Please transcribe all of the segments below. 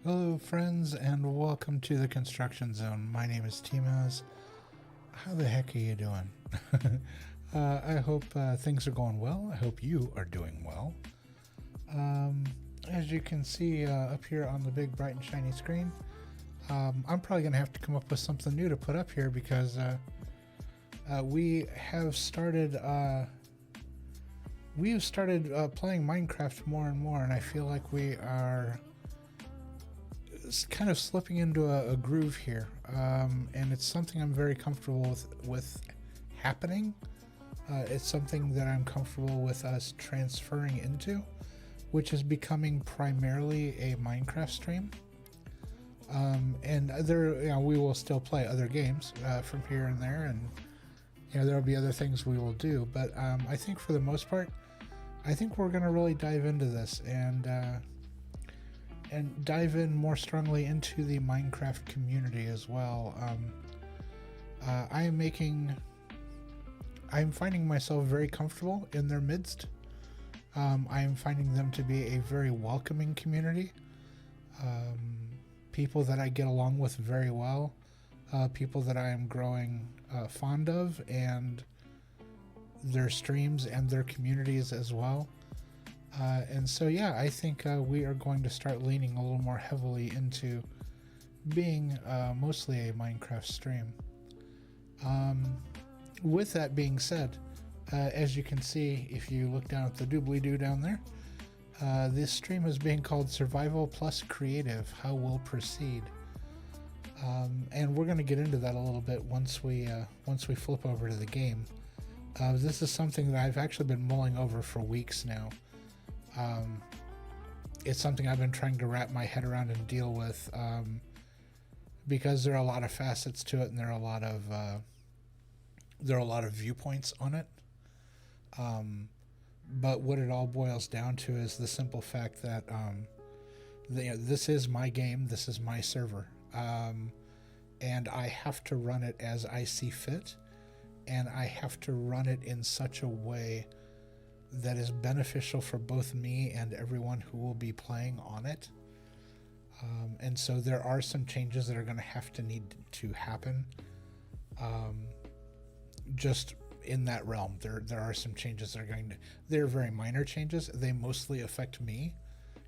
Hello, friends, and welcome to the Construction Zone. My name is tmaaz. How the heck are you doing? I hope things are going well. I hope you are doing well. As you can see up here on the big, bright, and shiny screen, I'm probably going to have to come up with something new to put up here because we have started. We have started playing Minecraft more and more, and I feel like we are kind of slipping into a groove here, and it's something I'm very comfortable with happening. It's something that I'm comfortable with us transferring into, which is becoming primarily a Minecraft stream. And there, we will still play other games from here and there, and there will be other things we will do. But I think for the most part, I think we're going to really dive into this and dive in more strongly into the Minecraft community as well. I'm finding myself very comfortable in their midst. I am finding them to be a very welcoming community. People that I get along with very well. People that I am growing fond of, and their streams and their communities as well. And so, yeah, I think we are going to start leaning a little more heavily into being mostly a Minecraft stream. With that being said, as you can see, if you look down at the doobly-doo down there, this stream is being called Survival Plus Creative, How We'll Proceed. And we're going to get into that a little bit once we flip over to the game. This is something that I've actually been mulling over for weeks now. It's something I've been trying to wrap my head around and deal with, because there are a lot of facets to it, and there are a lot of viewpoints on it. But what it all boils down to is the simple fact that this is my game, this is my server, and I have to run it as I see fit, and I have to run it in such a way that is beneficial for both me and everyone who will be playing on it. And so there are some changes that are going to have to need to happen. Just in that realm, there are some changes that are they're very minor changes. They mostly affect me.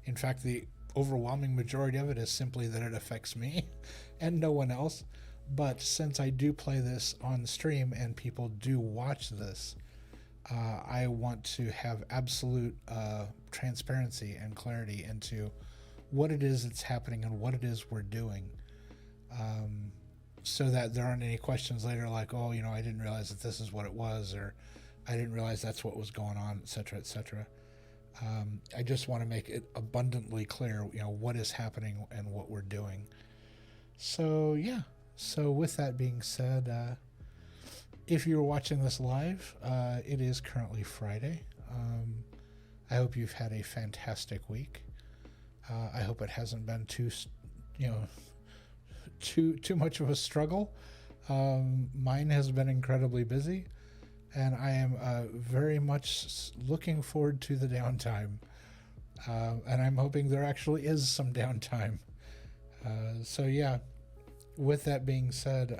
In fact, the overwhelming majority of it is simply that it affects me and no one else. But since I do play this on stream and people do watch this, I want to have absolute transparency and clarity into what it is that's happening and what it is we're doing, so that there aren't any questions later like, oh, I didn't realize that this is what it was, or I didn't realize that's what was going on, etc., etc. I just want to make it abundantly clear, what is happening and what we're doing. So, yeah. So with that being said, if you're watching this live, it is currently Friday. I hope you've had a fantastic week. I hope it hasn't been too much of a struggle. Mine has been incredibly busy, and I am very much looking forward to the downtime. And I'm hoping there actually is some downtime. So yeah, with that being said,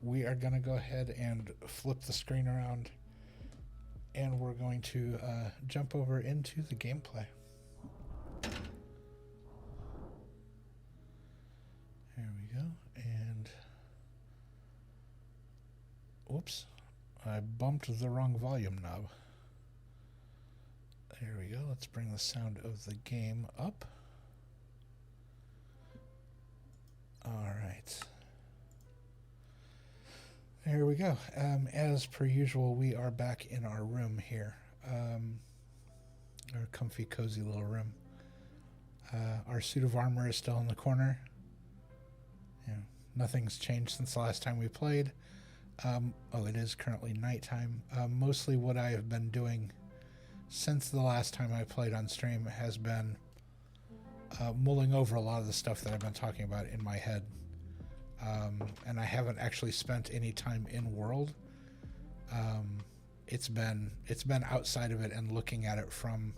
we are going to go ahead and flip the screen around, and we're going to jump over into the gameplay. There we go. And whoops, I bumped the wrong volume knob. There we go. Let's bring the sound of the game up. All right. There we go. As per usual, we are back in our room here. Our comfy, cozy little room. Our suit of armor is still in the corner. Nothing's changed since the last time we played. It is currently nighttime. Mostly what I have been doing since the last time I played on stream has been mulling over a lot of the stuff that I've been talking about in my head. And I haven't actually spent any time in world. It's been outside of it and looking at it from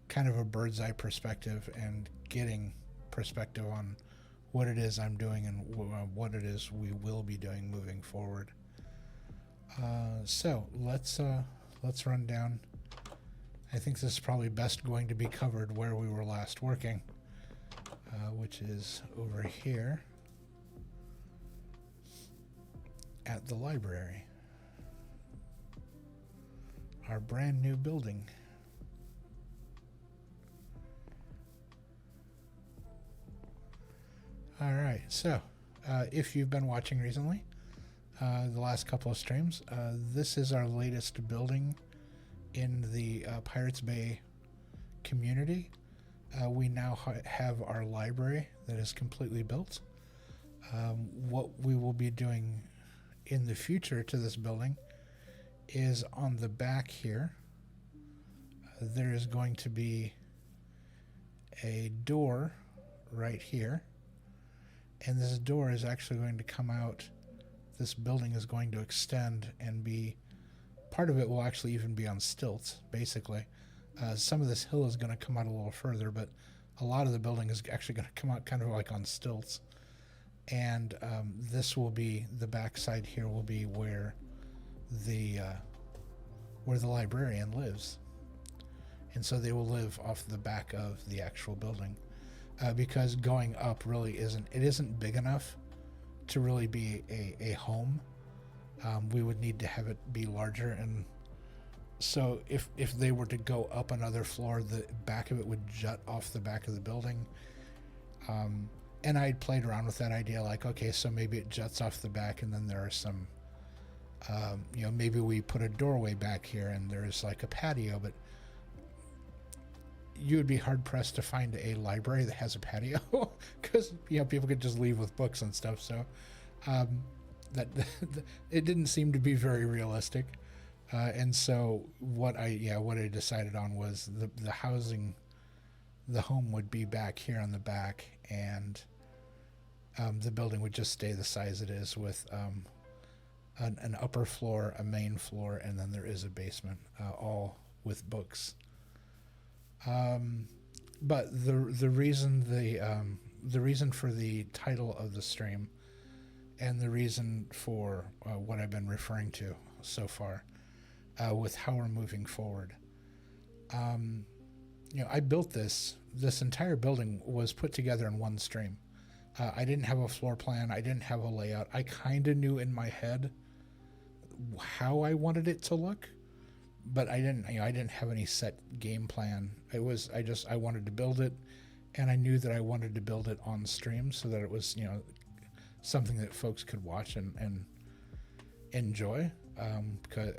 kind of a bird's eye perspective and getting perspective on what it is I'm doing and what it is we will be doing moving forward. So let's run down. I think this is probably best going to be covered where we were last working, which is over here at the library, our brand new building. All right, so if you've been watching recently, the last couple of streams, this is our latest building in the Pirates Bay community. We now have our library that is completely built. What we will be doing in the future to this building is on the back here, there is going to be a door right here. And this door is actually going to come out. This building is going to extend and be, part of it will actually even be on stilts, basically. Some of this hill is going to come out a little further, but a lot of the building is actually going to come out kind of like on stilts. And this will be, the backside here will be where the librarian lives. And so they will live off the back of the actual building. Because going up really isn't big enough to really be a home. We would need to have it be larger, and so if they were to go up another floor, the back of it would jut off the back of the building. And I played around with that idea, like, okay, so maybe it juts off the back, and then there are some, maybe we put a doorway back here, and there's like a patio, but you would be hard pressed to find a library that has a patio because people could just leave with books and stuff. So that it didn't seem to be very realistic. And so what I decided on was the housing, the home would be back here on the back, and the building would just stay the size it is with an upper floor, a main floor, and then there is a basement, all with books. But the reason for the title of the stream, and the reason for what I've been referring to so far, with how we're moving forward, I built this entire building was put together in one stream. I didn't have a floor plan. I didn't have a layout. I kind of knew in my head how I wanted it to look, but I didn't have any set game plan. I wanted to build it, and I knew that I wanted to build it on stream so that it was, something that folks could watch and enjoy. Because,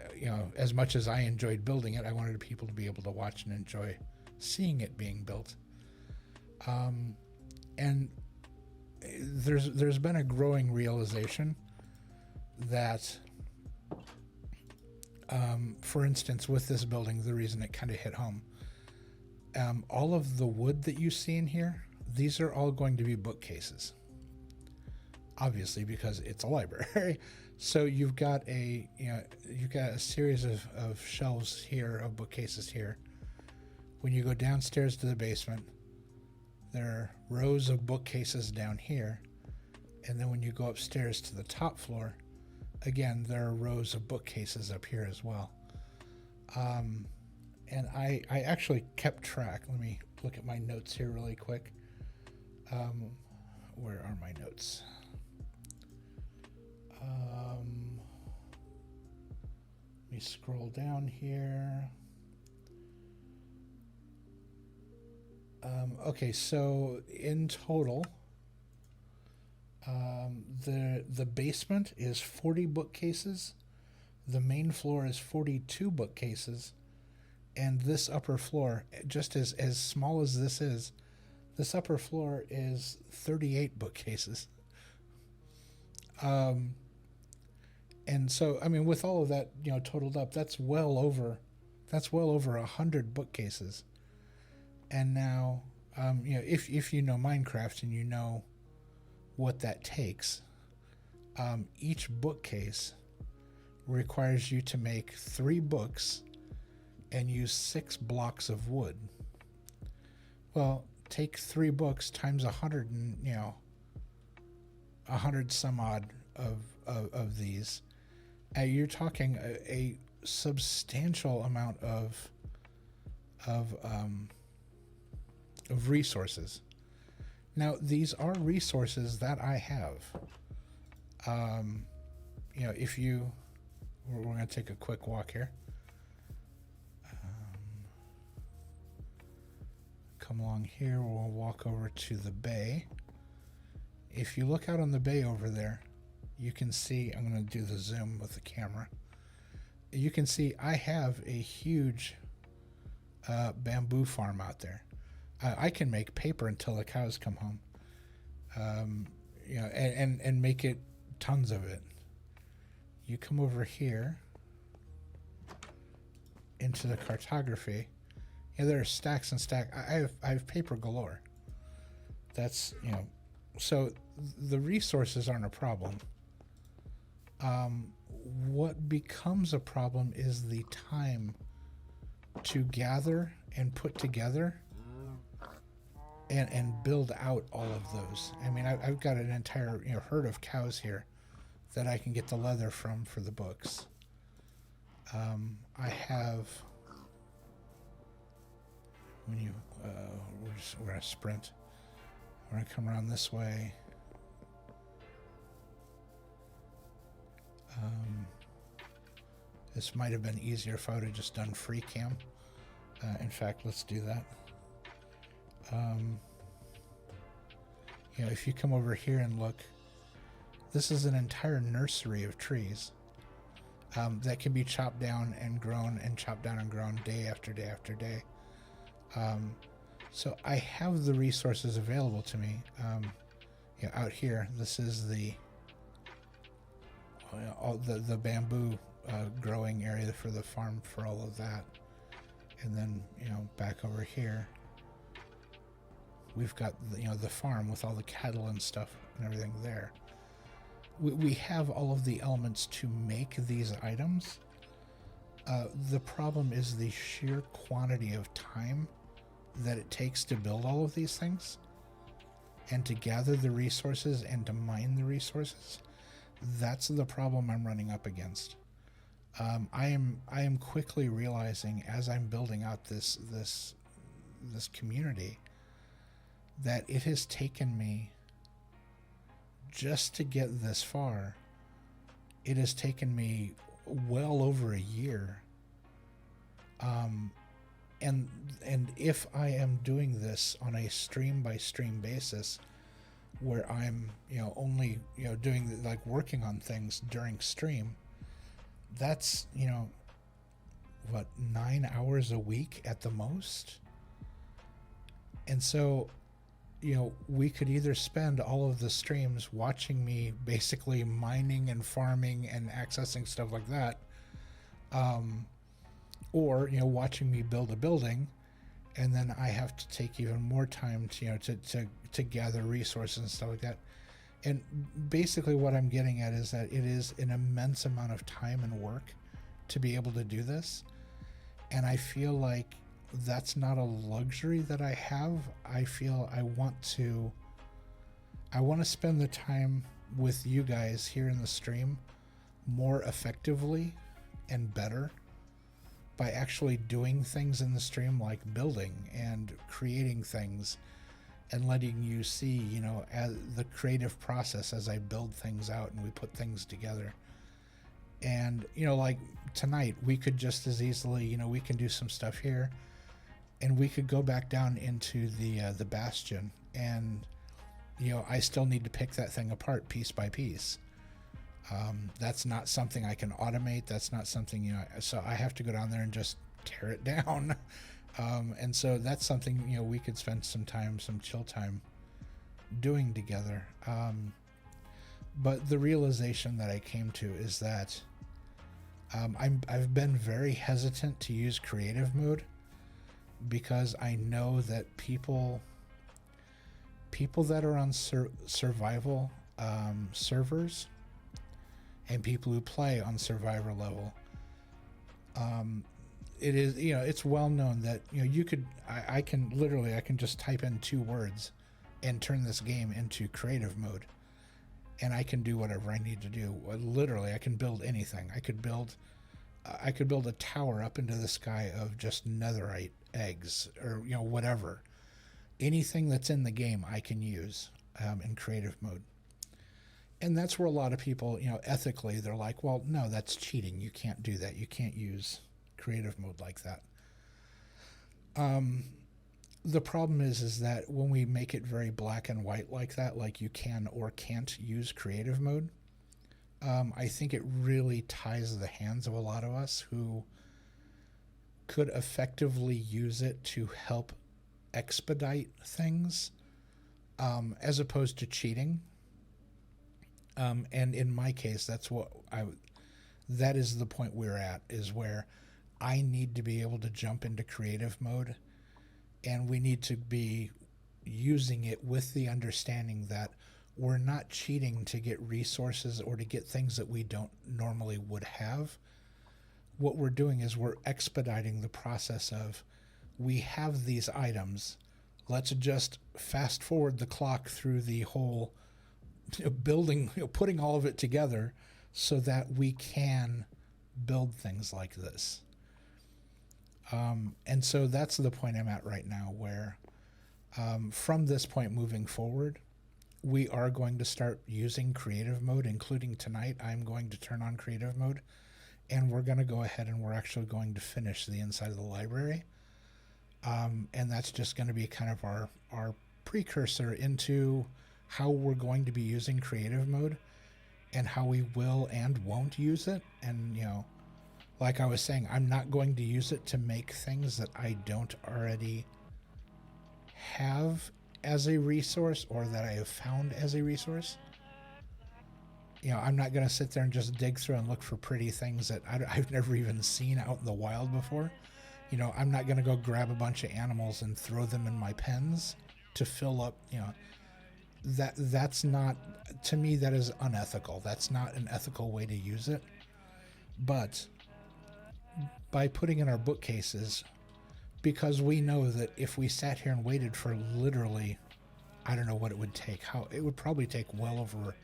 as much as I enjoyed building it, I wanted people to be able to watch and enjoy seeing it being built. And there's been a growing realization that, for instance, with this building, the reason it kind of hit home, all of the wood that you see in here, these are all going to be bookcases. Obviously, because it's a library. So you've got a series of shelves here, of bookcases here. When you go downstairs to the basement, there are rows of bookcases down here. And then when you go upstairs to the top floor, again, there are rows of bookcases up here as well. And I actually kept track. Let me look at my notes here really quick. Where are my notes? Let me scroll down here. Okay, so in total, the basement is 40 bookcases. The main floor is 42 bookcases. And this upper floor, just as small as this upper floor is 38 bookcases. And so, with all of that, totaled up, that's well over 100 bookcases. And now, if you know Minecraft and you know what that takes, each bookcase requires you to make 3 books and use 6 blocks of wood. Well, take 3 books times 100 and 100 some odd of these. You're talking a substantial amount of resources. Now, these are resources that I have. If you, we're going to take a quick walk here. Come along here, we'll walk over to the bay. If you look out on the bay over there, you can see, I'm going to do the zoom with the camera. You can see I have a huge bamboo farm out there. I can make paper until the cows come home. And make it tons of it. You come over here into the cartography. There are stacks and stacks. I have paper galore. That's, so the resources aren't a problem. What becomes a problem is the time to gather and put together and build out all of those. I mean, I've got an entire herd of cows here that I can get the leather from for the books. I have, we're gonna sprint. We're gonna come around this way. This might have been easier if I would have just done free cam. In fact, let's do that. If you come over here and look, this is an entire nursery of trees that can be chopped down and grown and chopped down and grown day after day after day. So I have the resources available to me. Out here, this is the bamboo growing area for the farm for all of that. And then, back over here, we've got the farm with all the cattle and stuff and everything there. We have all of the elements to make these items. The problem is the sheer quantity of time that it takes to build all of these things and to gather the resources and to mine the resources. That's the problem I'm running up against. I am quickly realizing as I'm building out this community that it has taken me, just to get this far, it has taken me well over a year. And if I am doing this on a stream by stream basis, where I'm only doing working on things during stream, that's 9 hours a week at the most. And so we could either spend all of the streams watching me basically mining and farming and accessing stuff like that, or watching me build a building, and then I have to take even more time to gather resources and stuff like that. And basically what I'm getting at is that it is an immense amount of time and work to be able to do this, and I feel like that's not a luxury that I have. I feel I want to spend the time with you guys here in the stream more effectively and better by actually doing things in the stream, like building and creating things and letting you see, as the creative process as I build things out and we put things together. And, like tonight, we could just as easily, we can do some stuff here, and we could go back down into the bastion, and I still need to pick that thing apart piece by piece. That's not something I can automate. That's not something so I have to go down there and just tear it down. And so that's something we could spend some chill time doing together. But the realization that I came to is that I've been very hesitant to use creative mode, because I know that people that are on survival servers and people who play on survivor level, it is, it's well known that, you could, I can just type in 2 words and turn this game into creative mode, and I can do whatever I need to do. Literally, I can build anything. I could build a tower up into the sky of just netherite eggs, or whatever. Anything that's in the game I can use in creative mode. And that's where a lot of people, ethically, they're like, well, no, that's cheating. You can't do that. You can't use creative mode like that. The problem is that when we make it very black and white like that, like you can or can't use creative mode, I think it really ties the hands of a lot of us who could effectively use it to help expedite things, as opposed to cheating. And in my case, that is the point we're at, is where I need to be able to jump into creative mode, and we need to be using it with the understanding that we're not cheating to get resources or to get things that we don't normally would have. What we're doing is we're expediting the process of, we have these items, let's just fast forward the clock through the whole building, putting all of it together so that we can build things like this. And so that's the point I'm at right now, where from this point moving forward, we are going to start using creative mode, including tonight. I'm going to turn on creative mode, and we're going to go ahead and we're actually going to finish the inside of the library. And that's just going to be kind of our precursor into how we're going to be using creative mode and how we will and won't use it. And, like I was saying, I'm not going to use it to make things that I don't already have as a resource or that I have found as a resource. I'm not going to sit there and just dig through and look for pretty things that I've never even seen out in the wild before. I'm not going to go grab a bunch of animals and throw them in my pens to fill up, that's not, to me, that is unethical. That's not an ethical way to use it. But by putting in our bookcases, because we know that if we sat here and waited for literally, I don't know what it would take, it would probably take well over,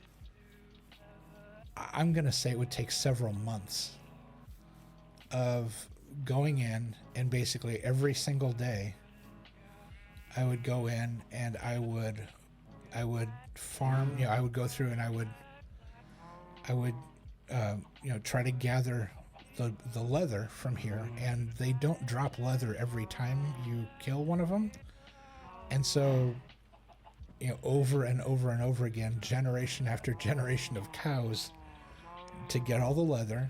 I'm going to say it would take several months of going in, and basically every single day I would go in and I would farm, I would go through and I would try to gather the leather from here, and they don't drop leather every time you kill one of them. And so, over and over and over again, generation after generation of cows to get all the leather,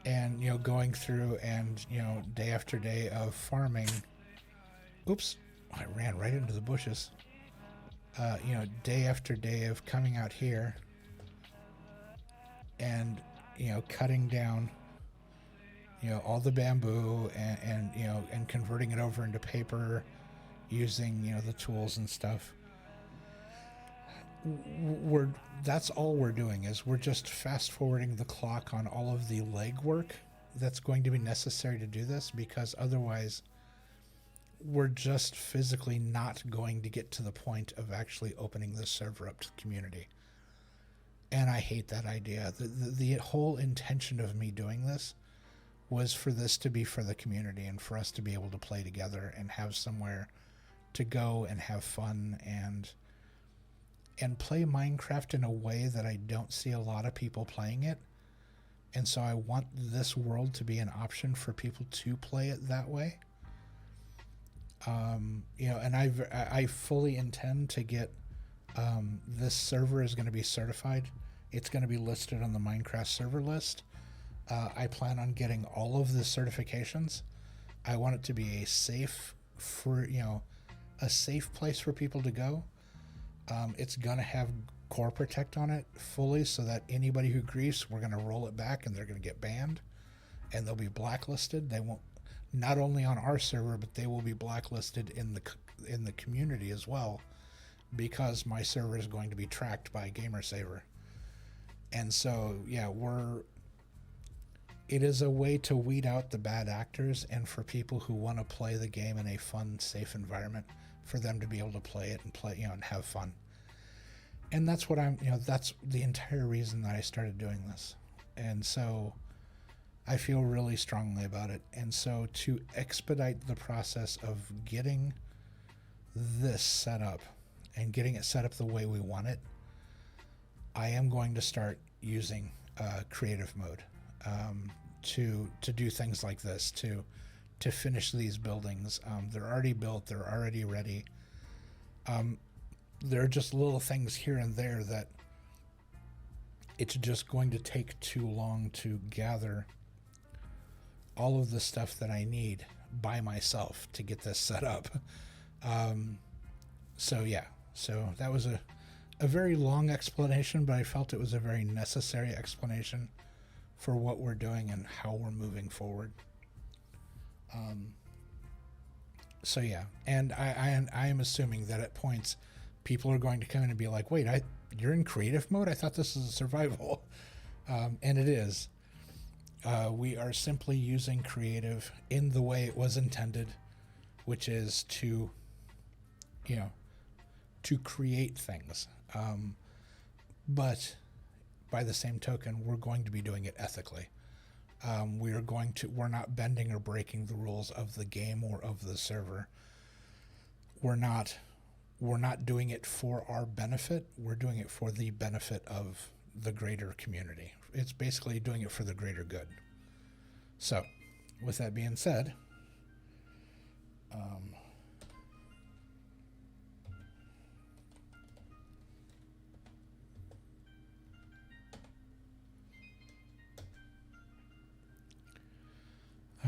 and, going through and, day after day of farming. Oops, I ran right into the bushes. Day after day of coming out here and, cutting down, all the bamboo and converting it over into paper using, the tools and stuff. That's all we're doing, is we're just fast forwarding the clock on all of the legwork that's going to be necessary to do this, because otherwise we're just physically not going to get to the point of actually opening this server up to the community. And I hate that idea. The whole intention of me doing this was for this to be for the community and for us to be able to play together and have somewhere to go and have fun and play Minecraft in a way that I don't see a lot of people playing it. And so I want this world to be an option for people to play it that way. And I fully intend to get, this server is going to be certified. It's going to be listed on the Minecraft server list. I plan on getting all of the certifications. I want it to be a safe place for people to go. It's going to have core protect on it fully, so that anybody who griefs, we're going to roll it back and they're going to get banned and they'll be blacklisted. They won't, not only on our server, but they will be blacklisted in the community as well, because my server is going to be tracked by GamerSaver. And so, yeah, it is a way to weed out the bad actors, and for people who want to play the game in a fun, safe environment, for them to be able to play it and play, and have fun. And that's what that's the entire reason that I started doing this. And so I feel really strongly about it. And so to expedite the process of getting this set up and getting it set up the way we want it, I am going to start using creative mode to do things like this, to finish these buildings. They're already built. They're already ready. There are just little things here and there that it's just going to take too long to gather all of the stuff that I need by myself to get this set up. So that was a very long explanation, but I felt it was a very necessary explanation for what we're doing and how we're moving forward. And I am assuming that at points people are going to come in and be like, wait, you're in creative mode? I thought this is a survival. And it is. We are simply using creative in the way it was intended, which is to create things. But by the same token, we're going to be doing it ethically. We're not bending or breaking the rules of the game or of the server. We're not doing it for our benefit. We're doing it for the benefit of the greater community. It's basically doing it for the greater good. So, with that being said, all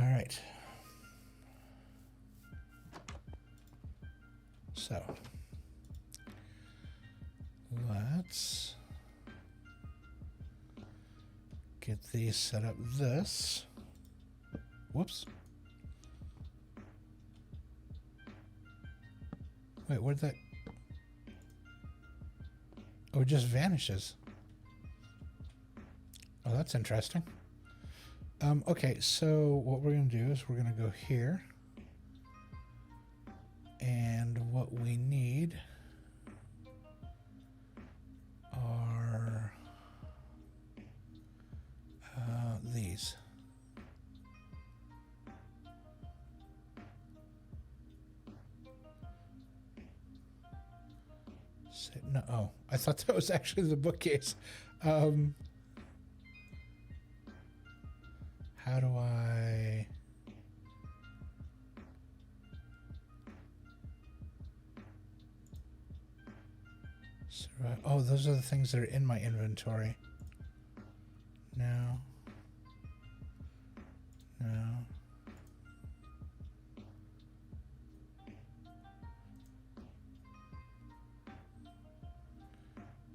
right. So, let's get these set up this. Whoops. Wait, where'd that? Oh, it just vanishes. Oh, that's interesting. Okay, so what we're going to do is we're going to go here. And what we need are these. No, oh, I thought that was actually the bookcase. How do I... Oh, those are the things that are in my inventory. No.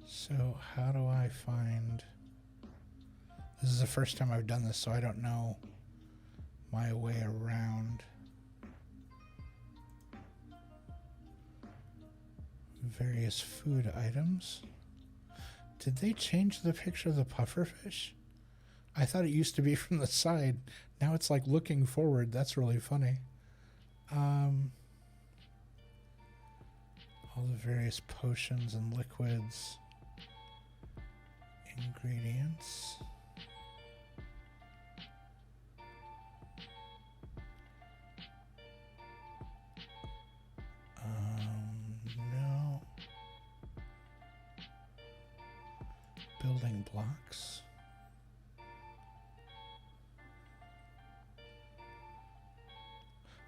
So how do I find... This is the first time I've done this, so I don't know my way around. Various food items. Did they change the picture of the pufferfish? I thought it used to be from the side. Now it's like looking forward. That's really funny. All the various potions and liquids. Ingredients. No. Building blocks.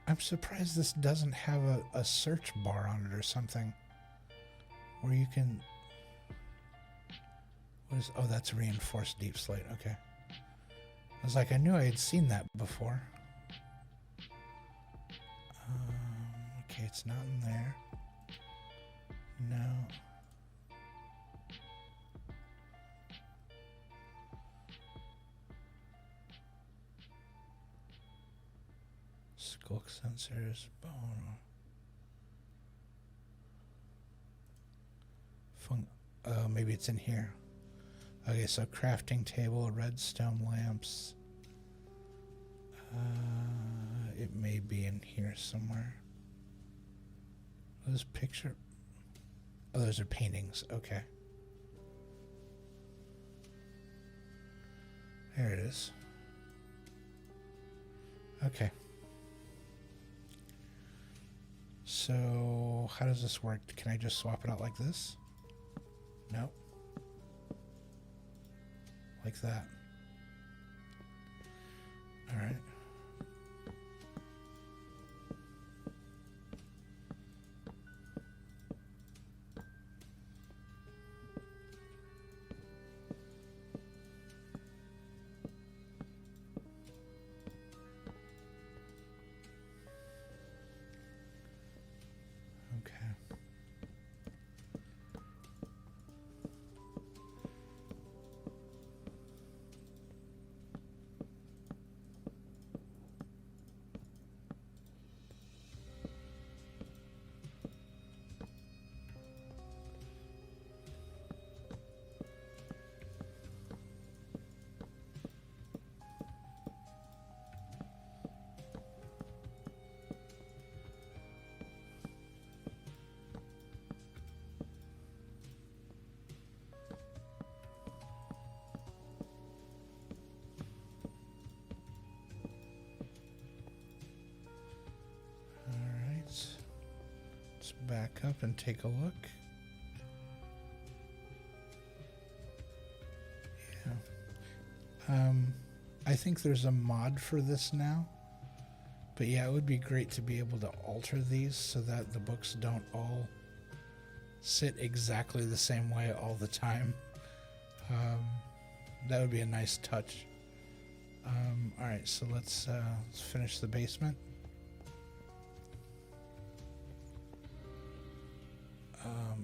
I'm surprised this doesn't have a search bar on it or something. Where you can... What is... Oh, that's reinforced deep slate. Okay. I was like, I knew I had seen that before. Okay, it's not in there. No. Skulk sensors, bone. Maybe it's in here. Okay, so crafting table, redstone lamps. It may be in here somewhere. This picture. Oh, those are paintings. Okay. There it is. Okay. So, how does this work? Can I just swap it out like this? No. Like that. All right. Let's back up and take a look. Yeah. I think there's a mod for this now. But yeah, it would be great to be able to alter these so that the books don't all sit exactly the same way all the time. That would be a nice touch. All right, so let's finish the basement.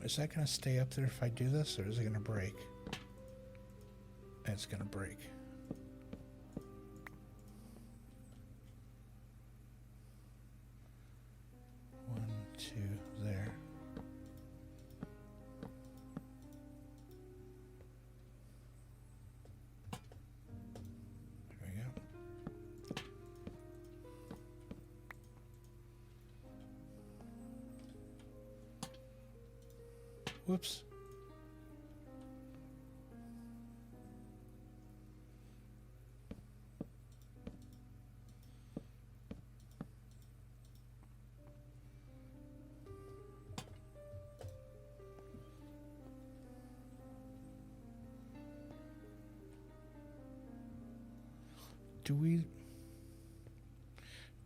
Is that going to stay up there if I do this, or is it going to break? It's going to break. One, two, there. There we go. Whoops.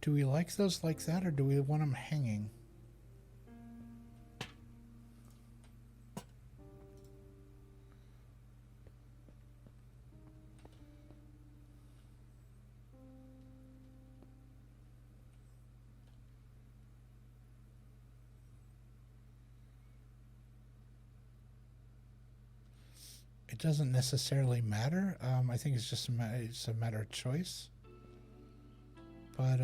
Do we like those like that, or do we want them hanging? It doesn't necessarily matter. I think it's just it's a matter of choice. But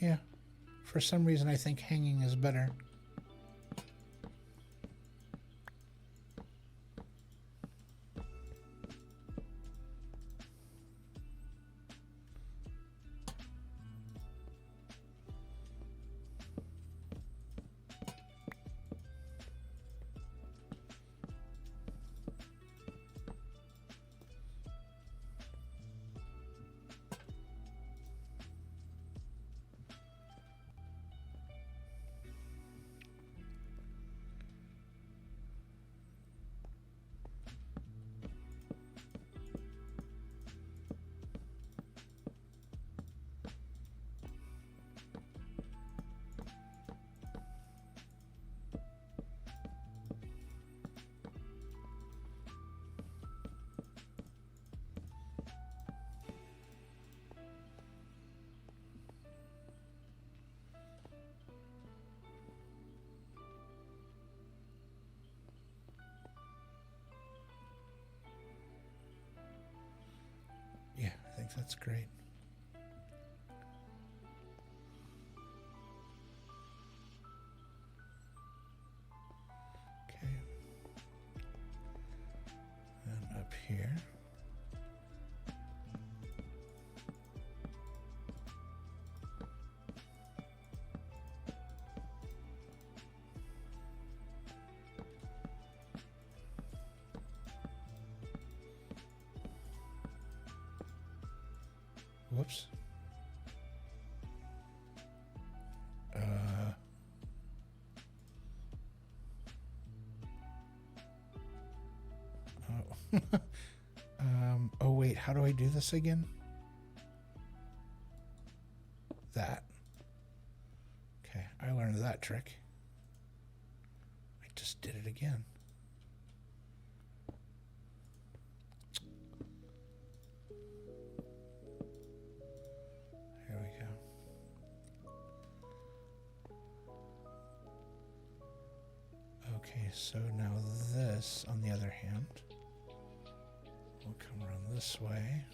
yeah, for some reason I think hanging is better. Yeah, I think that's great. Whoops. Oh. Oh wait, how do I do this again? That. Okay, I learned that trick. I just did it again. Here we go. Okay, so now this, on the other hand, will come around this way.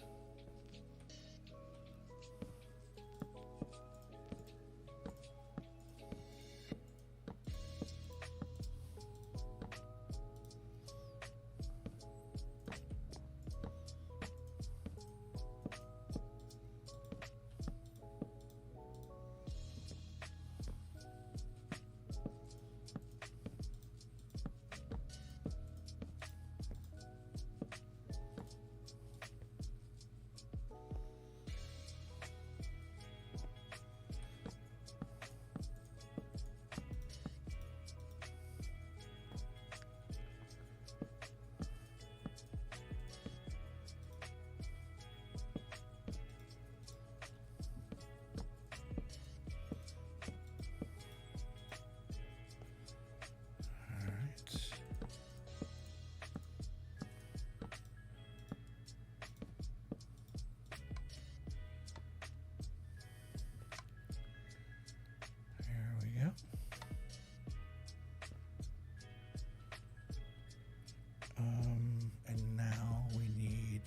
And now we need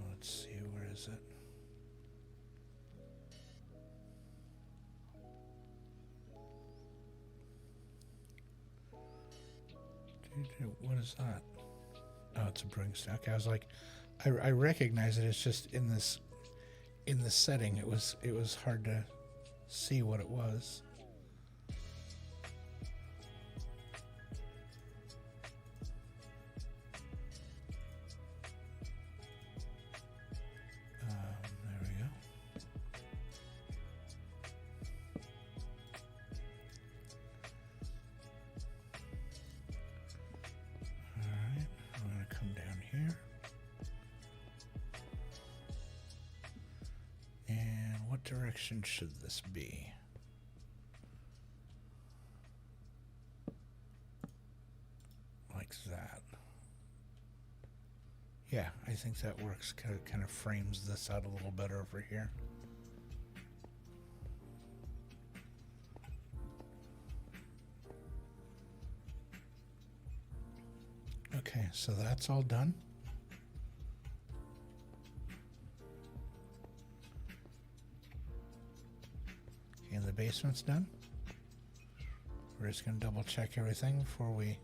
let's see, where is it? What is that? Oh, it's a broomstick. I was like, I recognize it. It's just in this setting. It was hard to see what it was. There we go. All right, I'm going to come down here. And what direction should this be? Like that. Yeah, I think that works. Kind of frames this out a little better over here. Okay, so that's all done. Okay, and the basement's done. We're just going to double check everything before we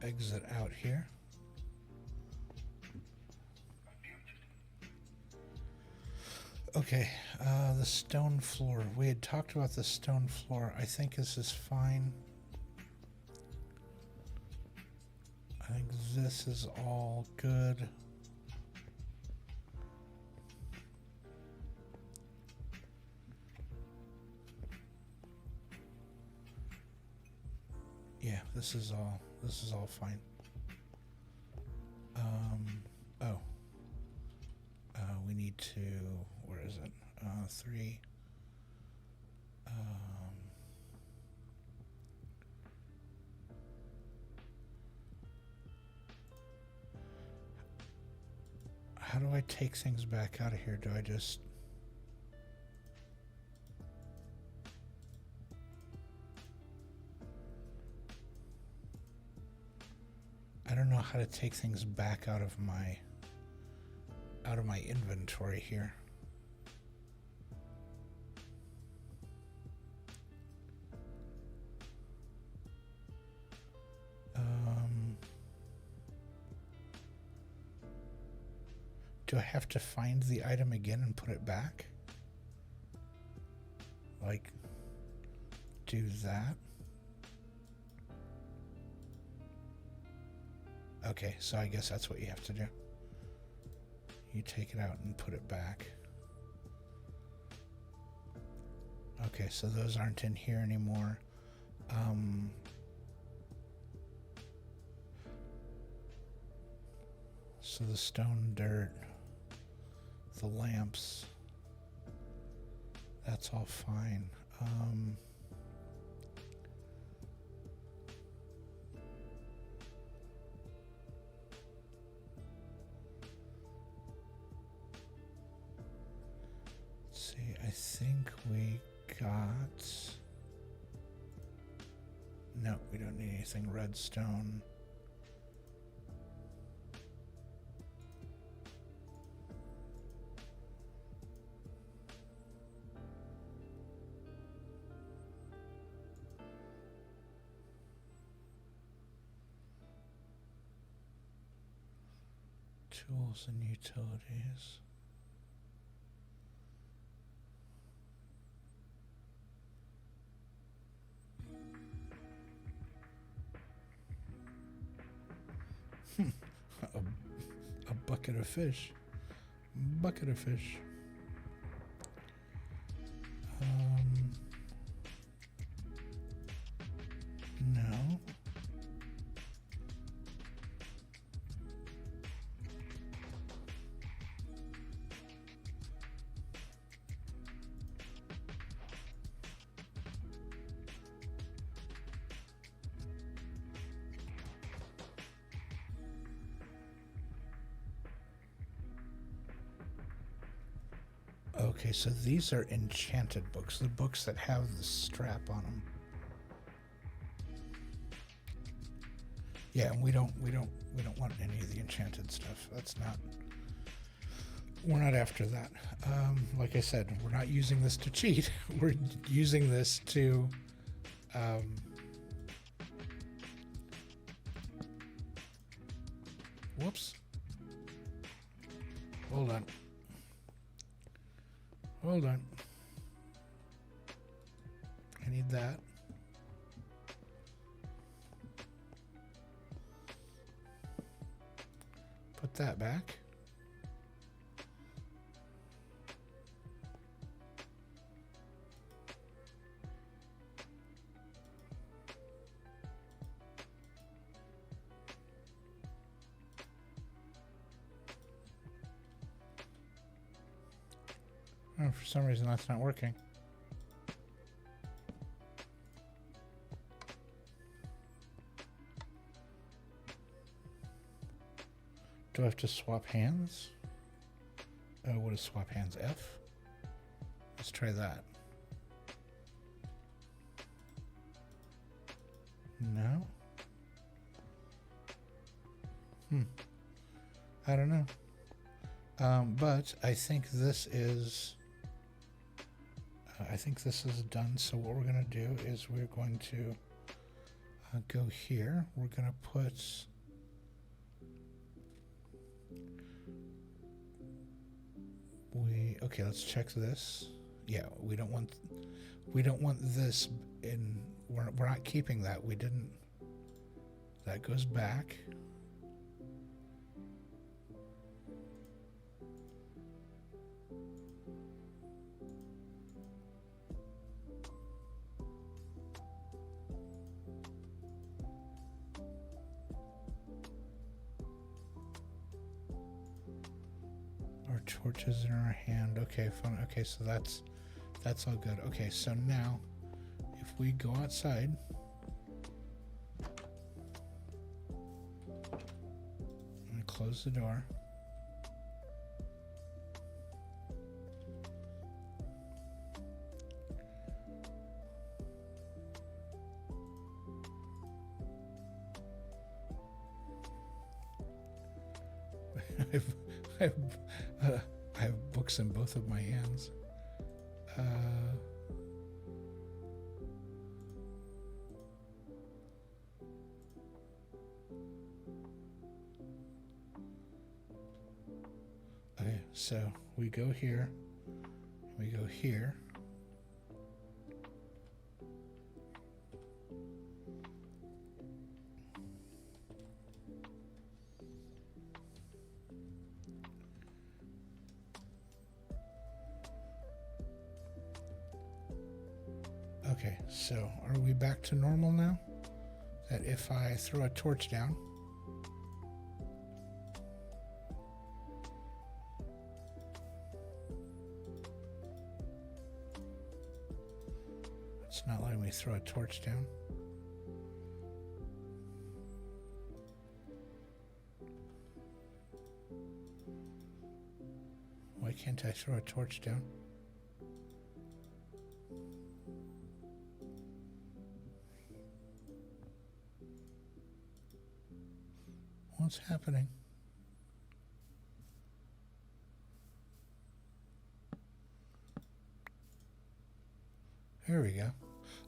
exit out here. Okay, the stone floor. We had talked about the stone floor. I think this is fine. I think this is all good. Yeah, this is all fine. We need to, where is it? 3. How do I take things back out of here? Do I just... I don't know how to take things back out of my inventory here. Do I have to find the item again and put it back? Like, do that? Okay, so I guess that's what you have to do. You take it out and put it back. Okay, so those aren't in here anymore. So the stone dirt, the lamps, that's all fine. Let's see, I think we got... No, we don't need anything redstone. Tools and utilities. A bucket of fish. Bucket of fish. No. Okay, so these are enchanted books, the books that have the strap on them. Yeah, and we don't want any of the enchanted stuff. That's not. We're not after that. Like I said, we're not using this to cheat. We're using this to. Whoops. Hold on. Hold on. I need that. Put that back. Oh, for some reason that's not working. Do I have to swap hands? Oh, what is swap hands? F? Let's try that. No? I don't know. But I think this is... done. So what we're going to do is we're going to go here. We're going to put... Okay, let's check this. Yeah, we don't want this in... We're not keeping that. We didn't... That goes back. Our torches in our hand. Okay, fine. Okay, so that's all good. Okay, so now if we go outside and close the door. I have books in both of my hands. Okay, so we go here, we go here. Okay, so are we back to normal now? That if I throw a torch down, it's not letting me throw a torch down. Why can't I throw a torch down? What's happening? Here we go.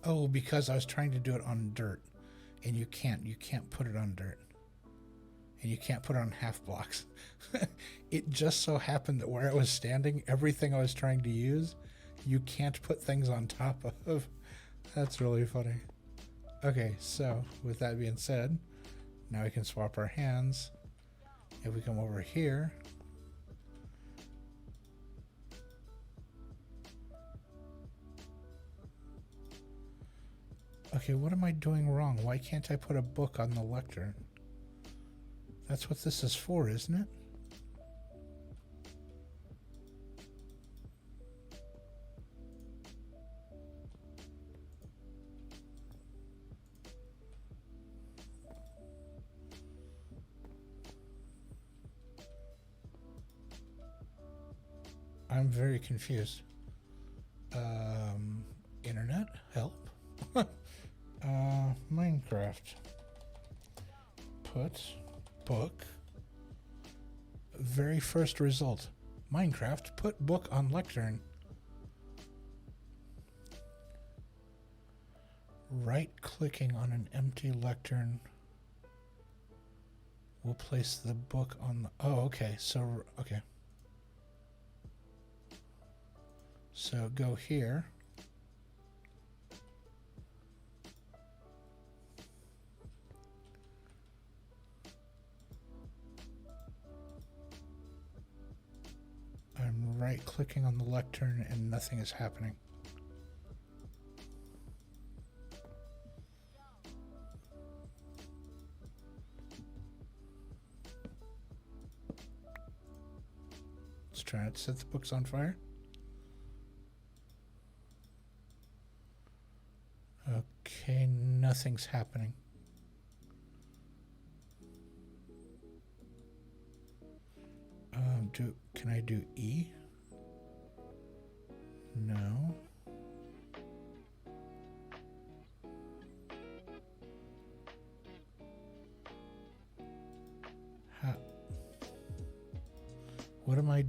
Oh, because I was trying to do it on dirt, and you can't put it on dirt, and you can't put it on half blocks. It just so happened that where I was standing, everything I was trying to use, you can't put things on top of. That's really funny. Okay, so with that being said, now we can swap our hands. If we come over here, okay, what am I doing wrong? Why can't I put a book on the lectern? That's what this is for, isn't it? I'm very confused. Internet, help. Minecraft. Put book. Very first result. Minecraft, put book on lectern. Right clicking on an empty lectern will place the book on the... Oh, okay. So, okay. So go here. I'm right clicking on the lectern and nothing is happening. Let's try to set the books on fire. Okay, nothing's happening. Can I do E? No. How? What am I?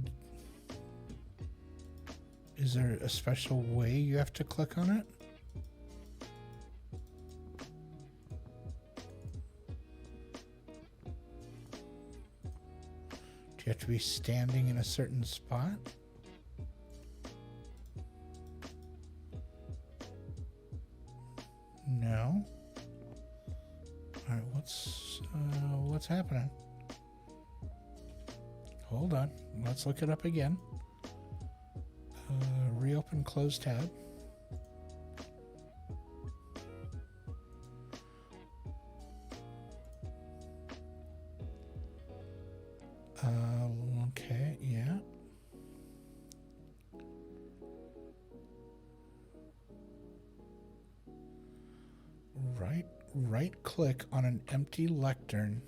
Is there a special way you have to click on it? Do you have to be standing in a certain spot? No. All right, what's happening? Hold on, let's look it up again. Reopen closed tab. Okay, yeah. Right click on an empty lectern.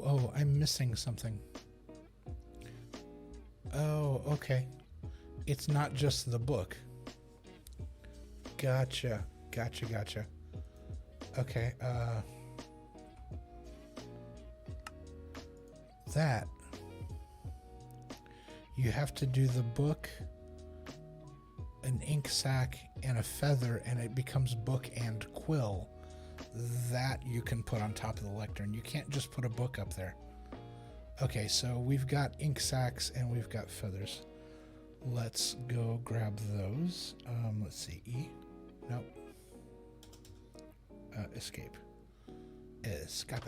Oh, I'm missing something. Oh, okay. It's not just the book. Gotcha. Okay, that. You have to do the book, an ink sac, and a feather, and it becomes book and quill. That you can put on top of the lectern. You can't just put a book up there. Okay, so we've got ink sacs and we've got feathers. Let's go grab those. Let's see. E? Nope. Escape. Escape.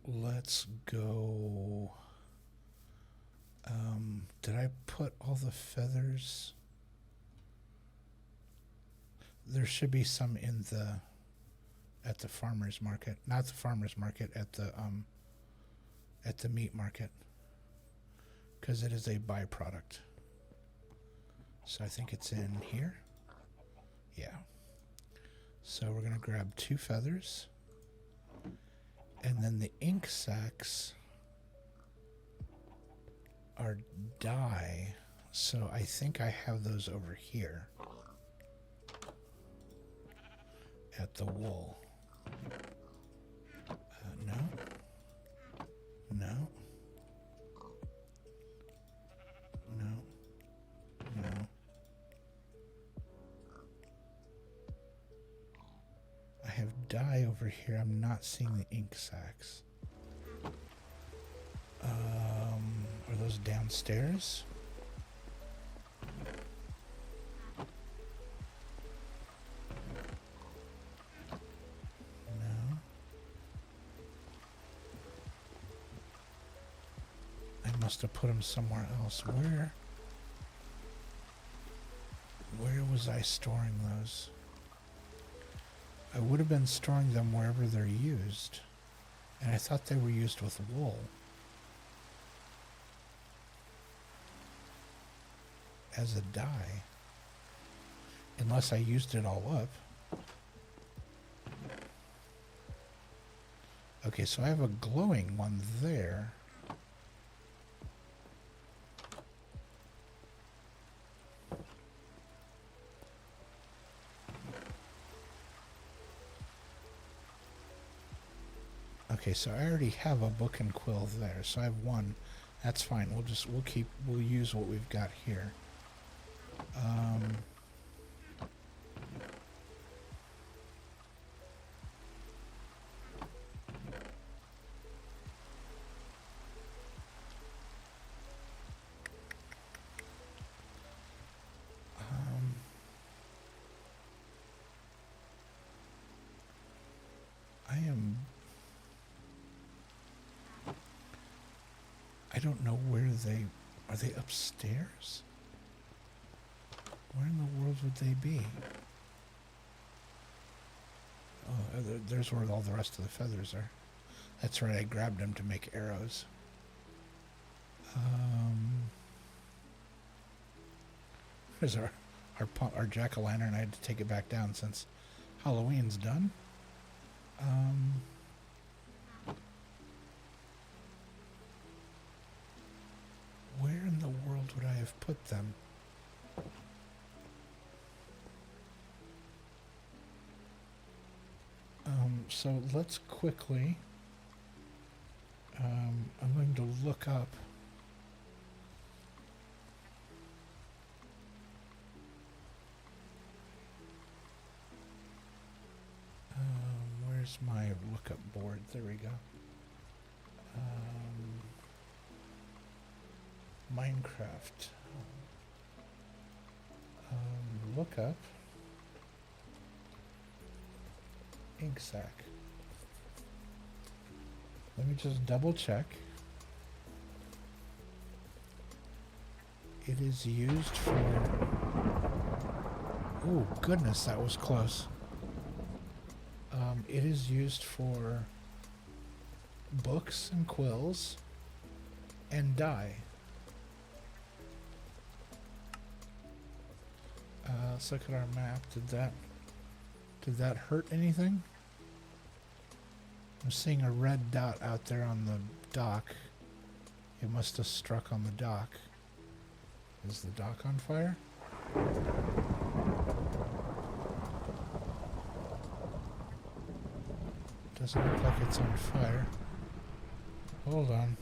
Let's go. Did I put all the feathers? There should be some in the at the farmer's market. Not the farmer's market, at the meat market. Because it is a byproduct. So I think it's in here. Yeah. So we're going to grab 2 feathers. And then the ink sacs are dye. So I think I have those over here. At the wool. No. No. No. No. I have dye over here. I'm not seeing the ink sacs. Are those downstairs? No. I must have put them somewhere else. Where was I storing those? I would have been storing them wherever they're used. And I thought they were used with wool. As a dye. Unless I used it all up. Okay, so I have a glowing one there. Okay, so I already have a book and quill there, so I have one. That's fine. We'll use what we've got here. I don't know where are they upstairs? Where in the world would they be? Oh, there's where all the rest of the feathers are. That's right, I grabbed them to make arrows. There's our jack-o'-lantern. I had to take it back down since Halloween's done. Where in the world would I have put them? So let's quickly, I'm going to look up where's my lookup board? There we go. Minecraft. Lookup. Ink sac. Let me just double check. It is used for... Oh, goodness, that was close. It is used for books and quills and dye. Let's look at our map. Did that hurt anything? I'm seeing a red dot out there on the dock. It must have struck on the dock. Is the dock on fire? Doesn't look like it's on fire. Hold on.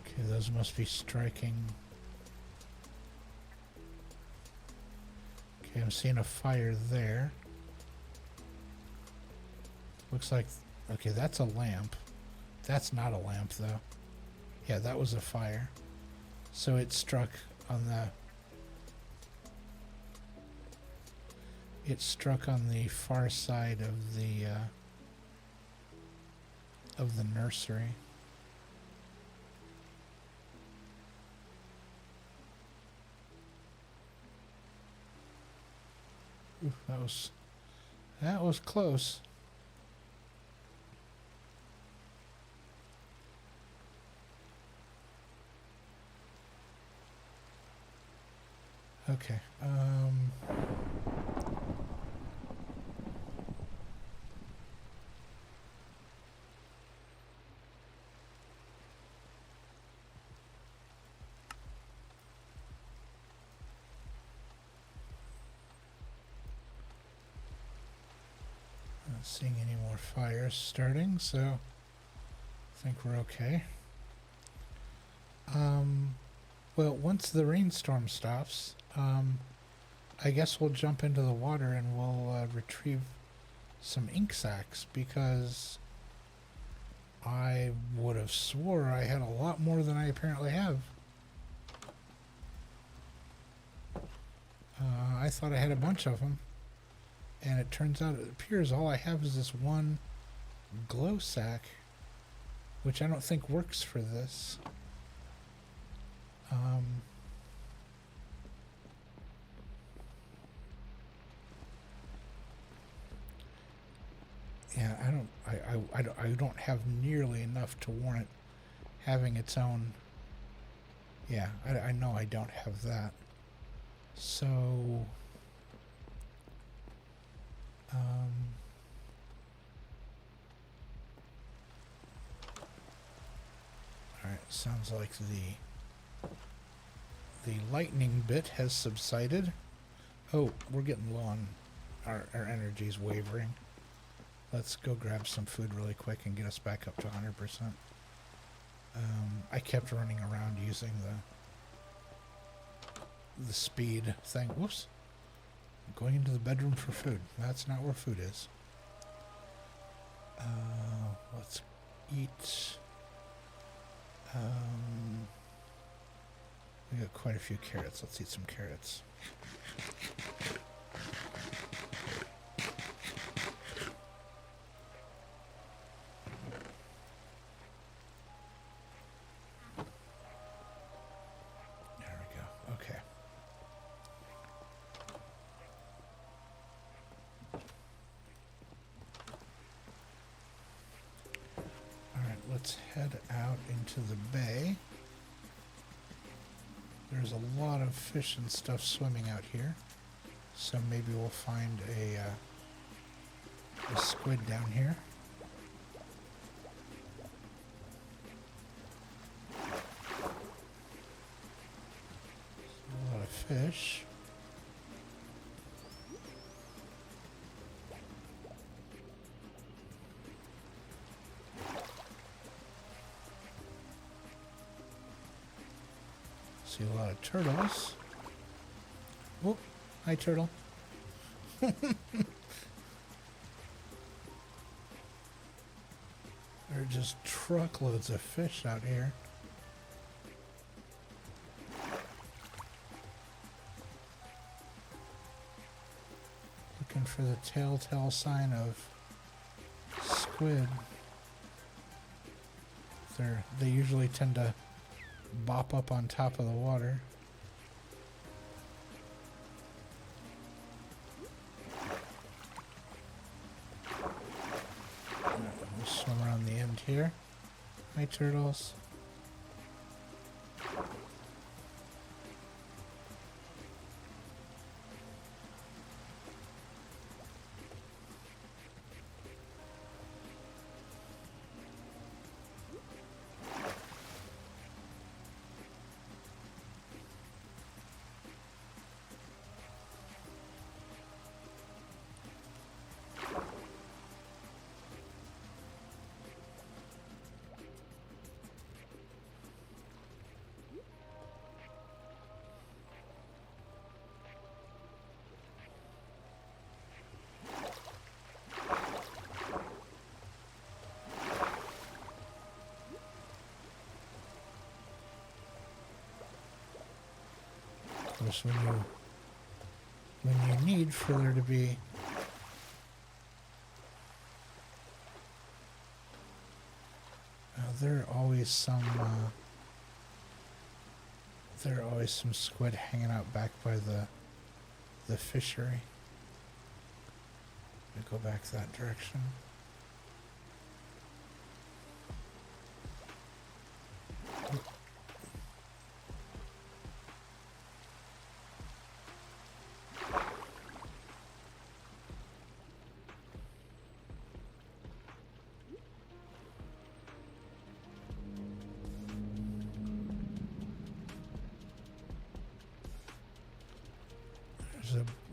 Okay, those must be striking. Okay, I'm seeing a fire there. Looks like... Okay, that's a lamp. That's not a lamp, though. Yeah, that was a fire. So it struck on the... It struck on the far side of the nursery. Ooh, that was close. Okay. Not seeing any more fires starting, so I think we're okay. Well, once the rainstorm stops, I guess we'll jump into the water and we'll retrieve some ink sacs, because I would have swore I had a lot more than I apparently have. I thought I had a bunch of them, and it turns out, it appears all I have is this one glow sack, which I don't think works for this. Yeah, I don't have nearly enough to warrant having its own. Yeah, I know I don't have that. So, alright, sounds like the lightning bit has subsided. Oh, we're getting low on our energy's wavering. Let's go grab some food really quick and get us back up to 100%. I kept running around using the speed thing. Whoops. I'm going into the bedroom for food. That's not where food is. Let's eat. We got quite a few carrots. Let's eat some carrots. Let's head out into the bay. There's a lot of fish and stuff swimming out here, so maybe we'll find a squid down here. A lot of fish. See a lot of turtles. Oh, hi turtle. There are just truckloads of fish out here. Looking for the telltale sign of squid. They usually tend to bop up on top of the water. We'll swim around the end here. Hi, turtles. Just when you need for there to be there are always some squid hanging out back by the fishery. We go back that direction.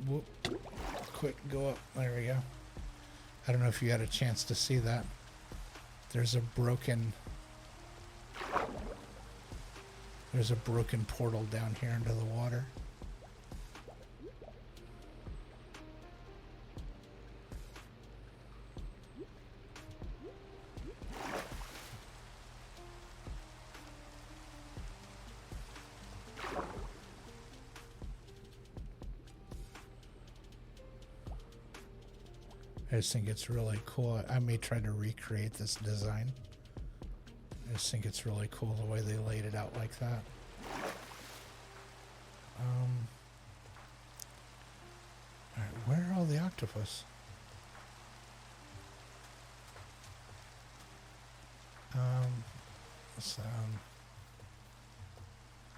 Whoop, quick go up. There we go. I don't know if you had a chance to see that. There's a broken portal down here into the water. I just think it's really cool. I may try to recreate this design. I just think it's really cool the way they laid it out like that. Alright, where are all the octopus?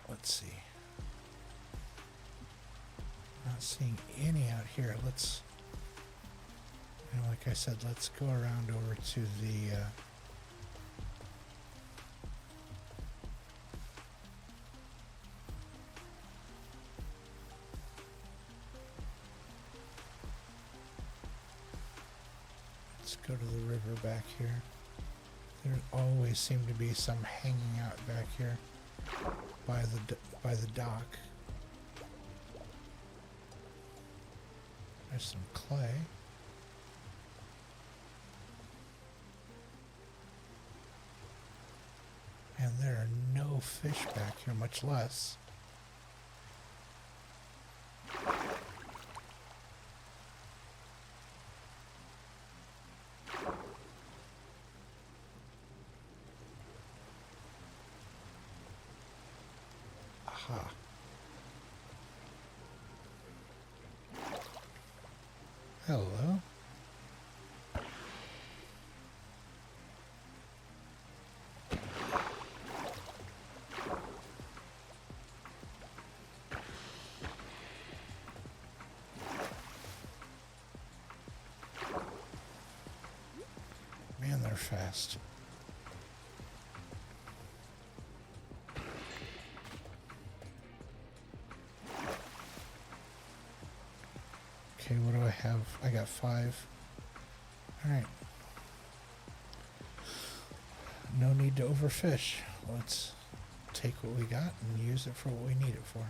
Let's see. Not seeing any out here. Let's... And like I said, let's go around over to the let's go to the river back here. There always seem to be some hanging out back here by the dock. There's some clay. And there are no fish back here, much less. Aha. Hello. Man, they're fast. Okay, what do I have? I got 5. Alright. No need to overfish. Let's take what we got and use it for what we need it for.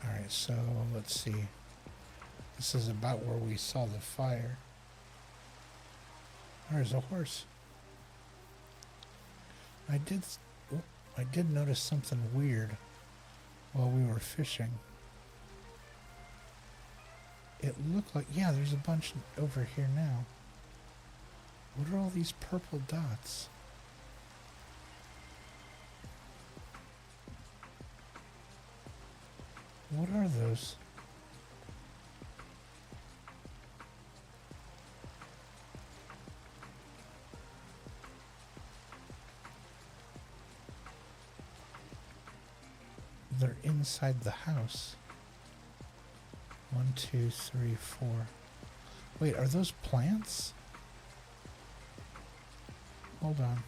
Alright, so let's see. This is about where we saw the fire. There's a horse. I did notice something weird while we were fishing. It looked like, yeah, there's a bunch over here now. What are all these purple dots? What are those? They're inside the house. 1, 2, 3, 4. Wait, are those plants? Hold on.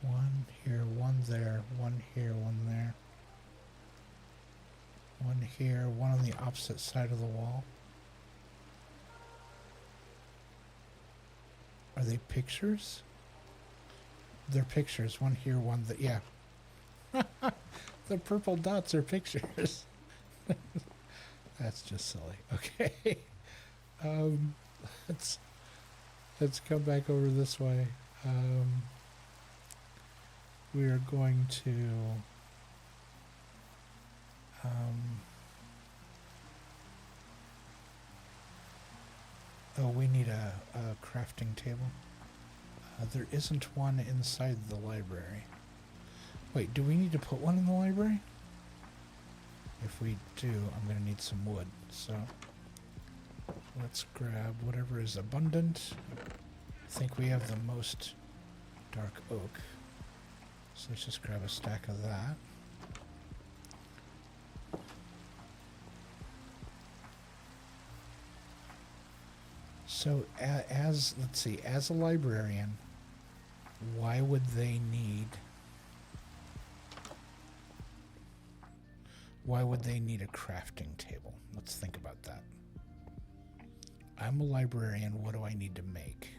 One here, one there, one here, one there. One here, one on the opposite side of the wall. Are they pictures? They're pictures. One here, one that, yeah. The purple dots are pictures. That's just silly. Okay. Um, let's come back over this way. We are going to oh, we need a crafting table. There isn't one inside the library. Wait, do we need to put one in the library? If we do, I'm going to need some wood. So let's grab whatever is abundant. I think we have the most dark oak. So let's just grab a stack of that. So let's see, as a librarian, why would they need a crafting table? Let's think about that. I'm a librarian, what do I need to make?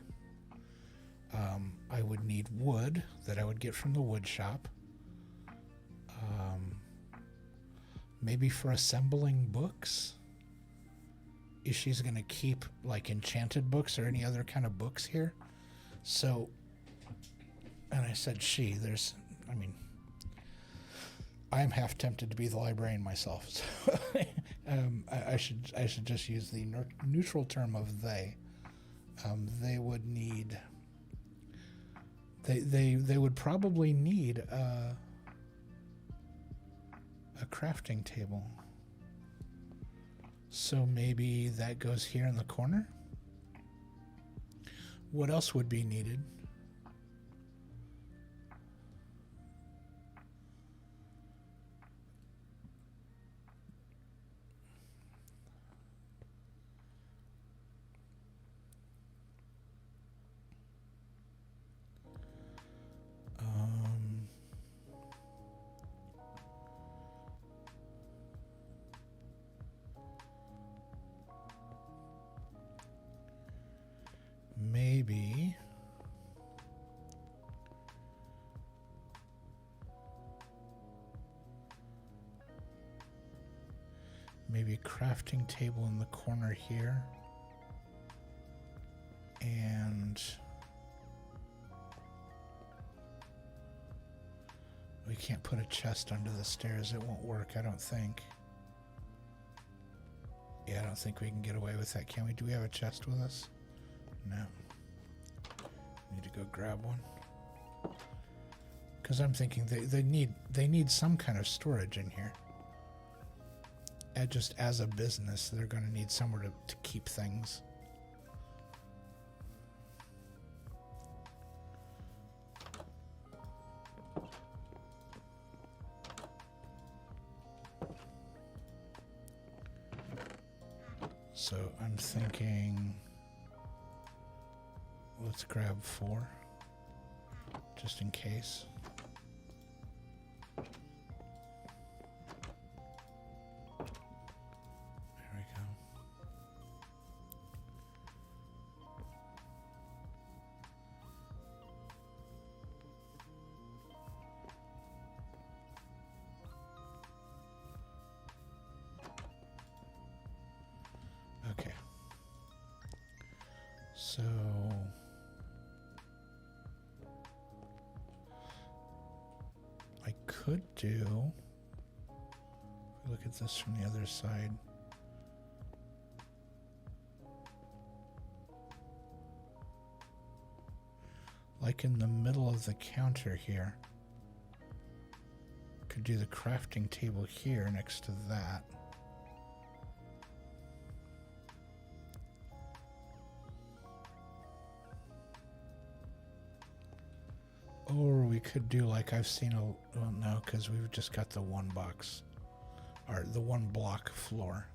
I would need wood that I would get from the wood shop. Maybe for assembling books. Is she's going to keep like enchanted books or any other kind of books here? So, and I said she, I'm half tempted to be the librarian myself. So I should just use the neutral term of they. They would need. They would probably need a crafting table. So maybe that goes here in the corner. What else would be needed? Maybe a crafting table in the corner here. And we can't put a chest under the stairs. It won't work, I don't think. Yeah, I don't think we can get away with that, can we? Do we have a chest with us? No. Need to go grab one. Because I'm thinking they need some kind of storage in here. Just as a business, they're going to need somewhere to keep things. So I'm thinking, let's grab 4, just in case. So I could do, look at this from the other side. Like in the middle of the counter here. Could do the crafting table here next to that. Or we could do like I've seen well, no, because we've just got the one box, or the one block floor.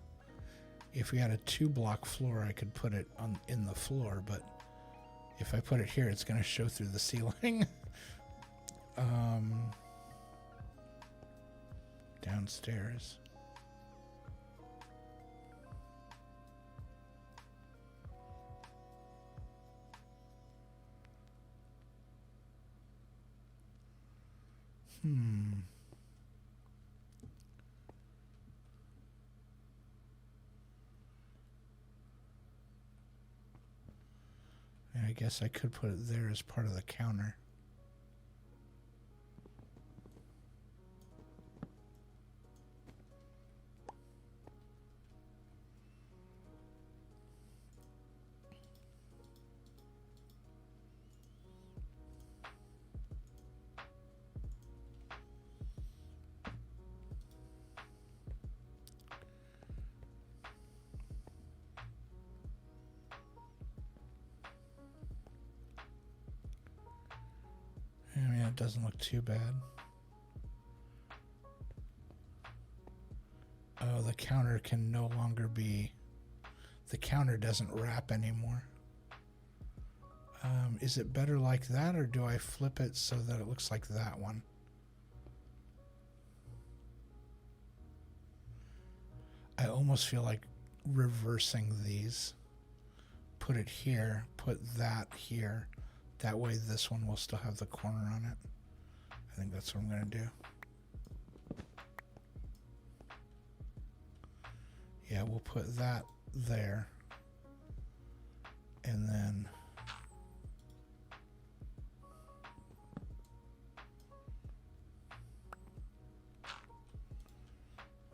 If we had a 2-block floor, I could put it in the floor, but if I put it here, it's going to show through the ceiling. Downstairs. And I guess I could put it there as part of the counter. I mean, it doesn't look too bad. Oh, the counter can no longer be... The counter doesn't wrap anymore. Is it better like that, or do I flip it so that it looks like that one? I almost feel like reversing these. Put it here, put that here. That way this one will still have the corner on it. I think that's what I'm going to do. Yeah, we'll put that there. And then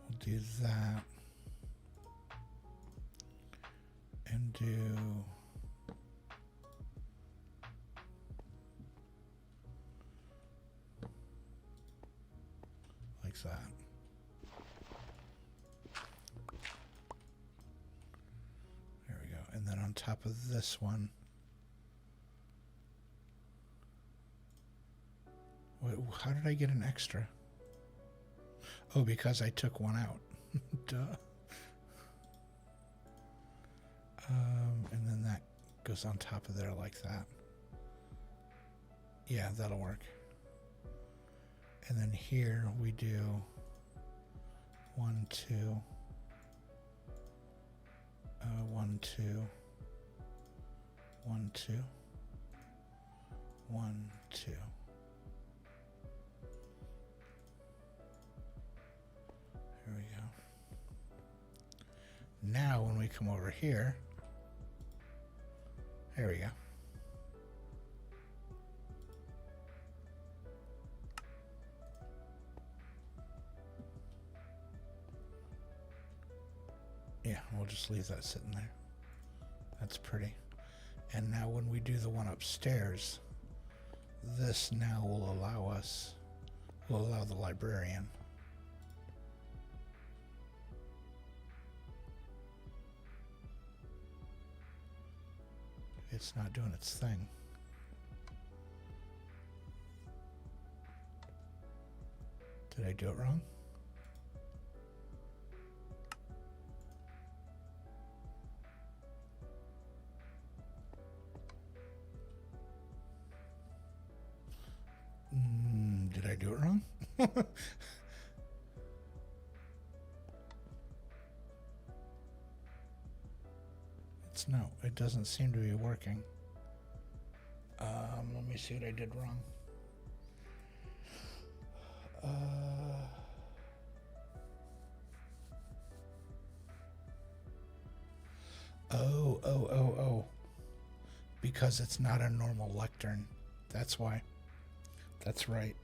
we'll do that. And do like that. There we go. And then on top of this one, how did I get an extra? Oh, because I took one out. Duh. And then that goes on top of there like that. Yeah, that'll work. And then here we do 1, 2, 1, 2, 1, 2, 1, 2. Here we go. Now when we come over here, there we go. Yeah, we'll just leave that sitting there. That's pretty. And now when we do the one upstairs, this now will allow the librarian. It's not doing its thing. Did I do it wrong? Did I do it wrong? No, it doesn't seem to be working. Let me see what I did wrong. Oh. Because it's not a normal lectern. That's why. That's right.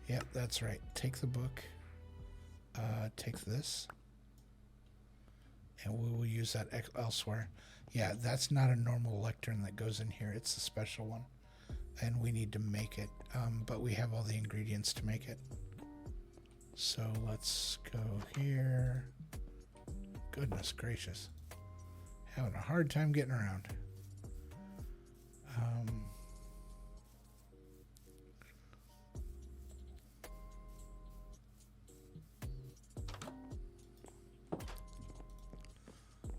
Yep, that's right. Take the book. Take this. And we will use that elsewhere. Yeah, that's not a normal lectern that goes in here. It's a special one. And we need to make it. But we have all the ingredients to make it. So let's go here. Goodness gracious. Having a hard time getting around.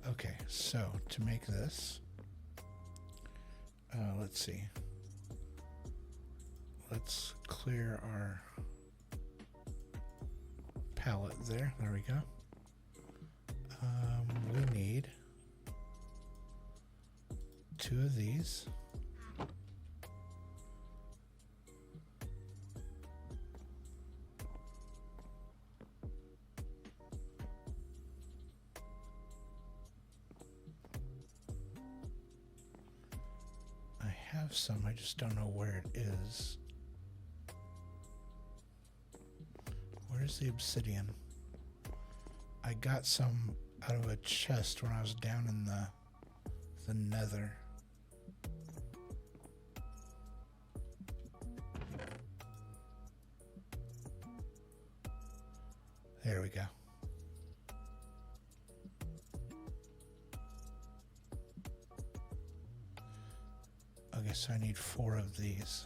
Okay, so to make this, let's see. Let's clear our palette there. There we go. We need 2 of these. have some, I just don't know where it is. Where's the obsidian? I got some out of a chest when I was down in the nether. There we go. Okay, so I need 4 of these.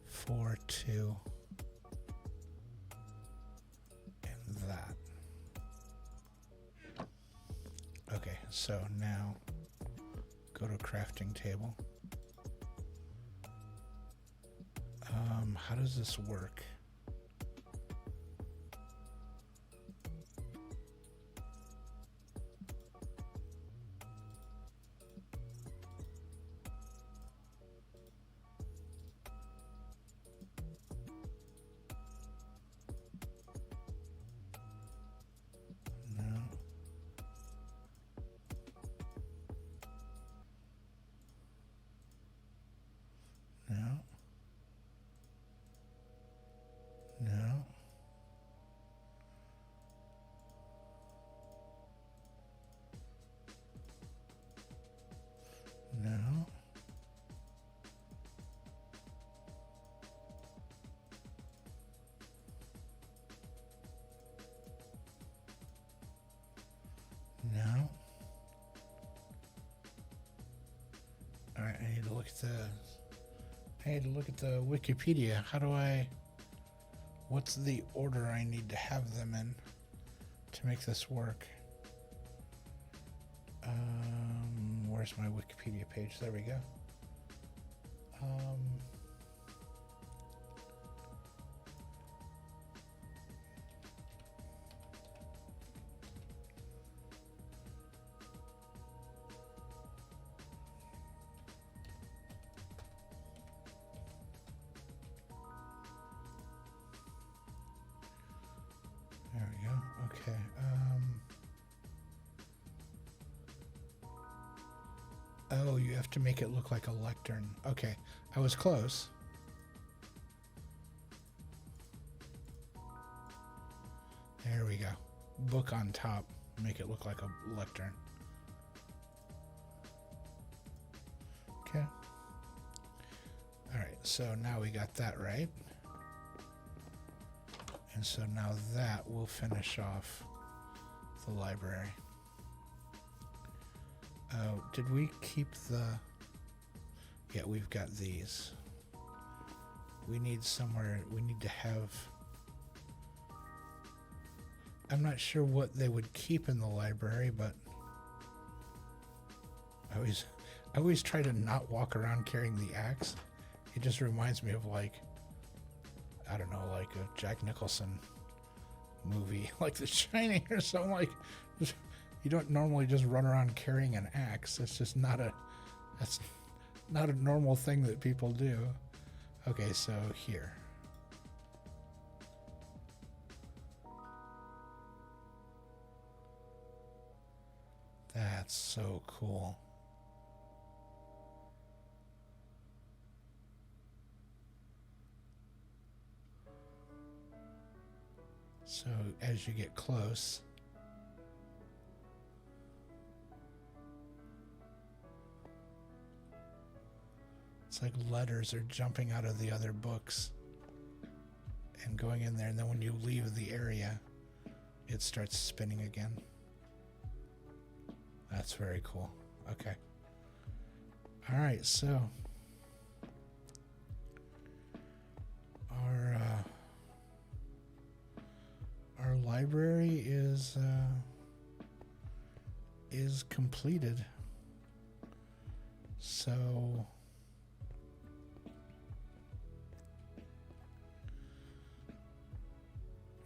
4, 2, and that. Okay, so now go to crafting table. How does this work? No. No. All right, I need to look at the Wikipedia. How do I? What's the order I need to have them in to make this work? Where's my Wikipedia page? There we go. There we go. Okay. Oh, you have to make it look like a lectern. Okay, I was close. There we go. Book on top. Make it look like a lectern. Okay. All right, so now we got that right. And so now that will finish off the library. Did we keep the... Yeah, we've got these. We need somewhere... We need to have... I'm not sure what they would keep in the library, but... I always try to not walk around carrying the axe. It just reminds me of, like... I don't know, like a Jack Nicholson movie, like The Shining or something. Like, you don't normally just run around carrying an axe. That's just that's not a normal thing that people do. Okay, so here. That's so cool. So as you get close, it's like letters are jumping out of the other books and going in there, and then when you leave the area, it starts spinning again. That's very cool. Okay. All right, so our library is completed. So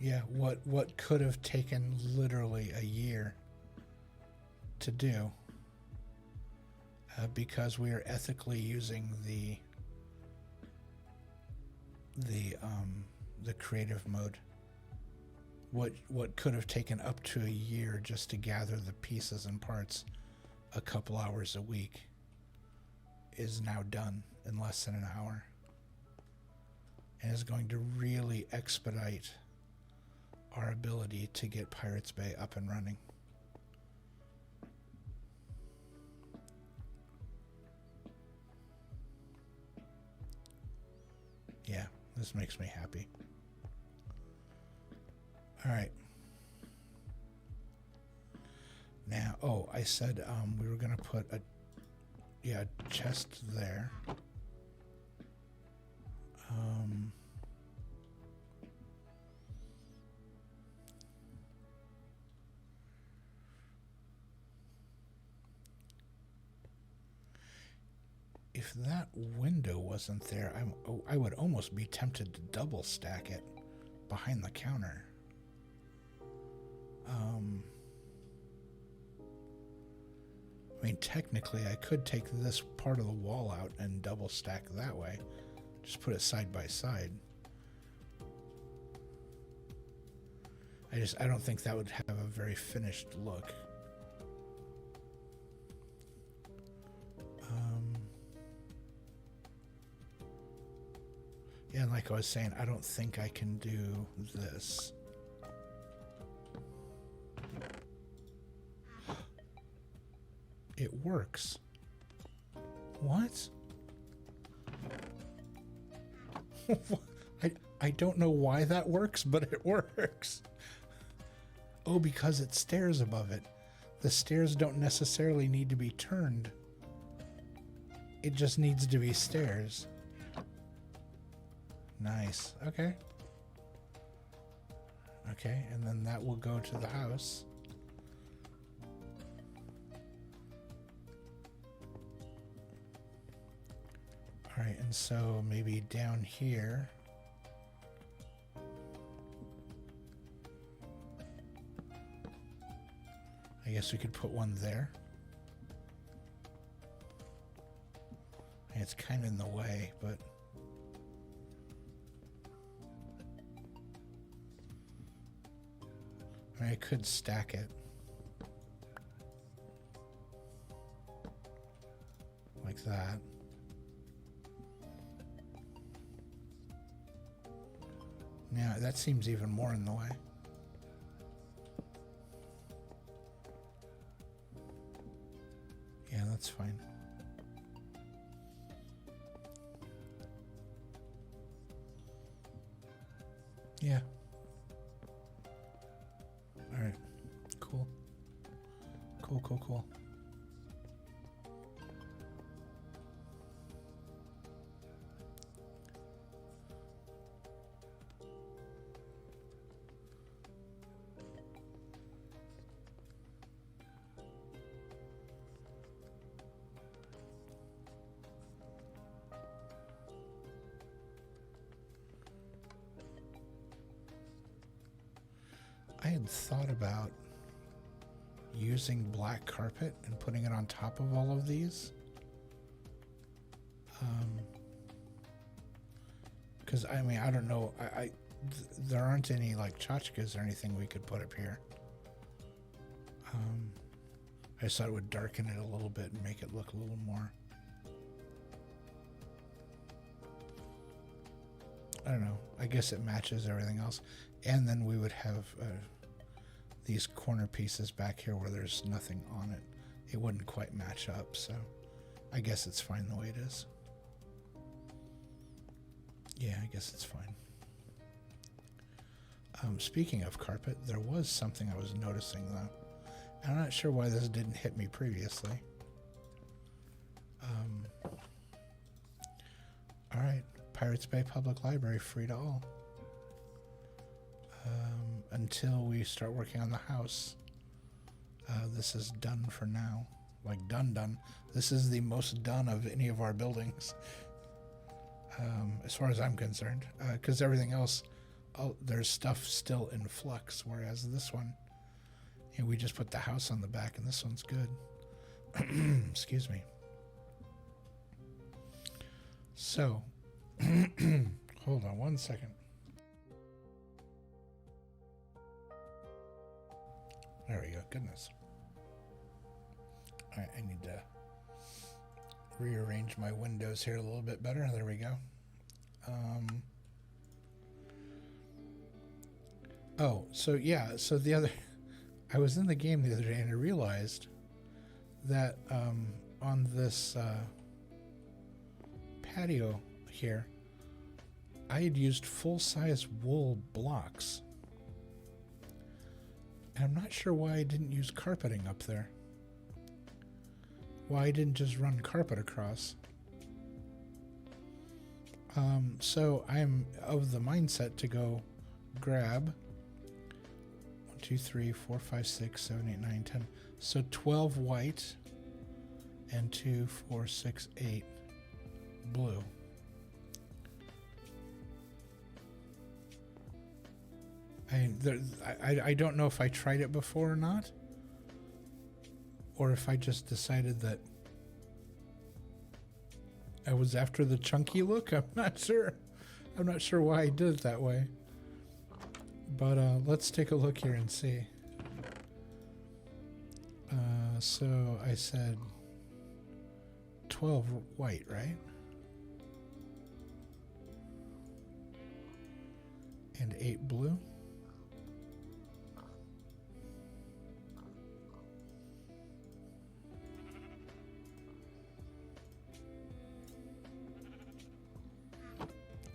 yeah, what could have taken literally a year to do, because we are ethically using the creative mode. What could have taken up to a year just to gather the pieces and parts a couple hours a week is now done in less than an hour, and is going to really expedite our ability to get Pirates Bay up and running. Yeah, this makes me happy. All right. Now, oh, I said we were going to put a chest there. If that window wasn't there, I would almost be tempted to double stack it behind the counter. I mean, technically, I could take this part of the wall out and double stack that way. Just put it side by side. I don't think that would have a very finished look. Yeah, and like I was saying, I don't think I can do this. It works. What? I don't know why that works, but it works. Oh, because it's stairs above it. The stairs don't necessarily need to be turned. It just needs to be stairs. Nice. Okay. Okay, and then that will go to the house. All right, and so maybe down here. I guess we could put one there. It's kind of in the way, but I mean, I could stack it like that. Now that seems even more in the way. Yeah, that's fine. Yeah. All right. Cool. Cool, cool, cool. I had thought about using black carpet and putting it on top of all of these. Because, I mean, I don't know. There aren't any, like, tchotchkes or anything we could put up here. I just thought it would darken it a little bit and make it look a little more... I don't know. I guess it matches everything else. And then we would have these corner pieces back here where there's nothing on it. It wouldn't quite match up, so I guess it's fine the way it is. Yeah, I guess it's fine. Speaking of carpet, there was something I was noticing, though. And I'm not sure why this didn't hit me previously. All right. Pirates Bay Public Library, free to all. Until we start working on the house. This is done for now. Like, done. This is the most done of any of our buildings. As far as I'm concerned. Because everything else, there's stuff still in flux. Whereas this one, you know, we just put the house on the back and this one's good. Excuse me. So... hold on one second. There we go. Goodness. I need to rearrange my windows here a little bit better. There we go. Oh, so yeah, so I was in the game the other day and I realized that on this patio here, I had used full-size wool blocks. And I'm not sure why I didn't use carpeting up there. Why I didn't just run carpet across. So I'm of the mindset to go grab 1, 2, 3, 4, 5, 6, 7, 8, 9, 10. So 12 white and 2, 4, 6, 8 blue. I don't know if I tried it before or not, or if I just decided that I was after the chunky look. I'm not sure. I'm not sure why I did it that way. But let's take a look here and see. So I said 12 white, right? And 8 blue.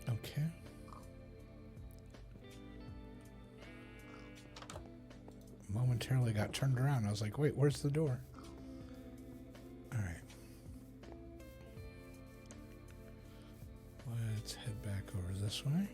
Okay. Momentarily got turned around. I was like, wait, where's the door? All right. Let's head back over this way.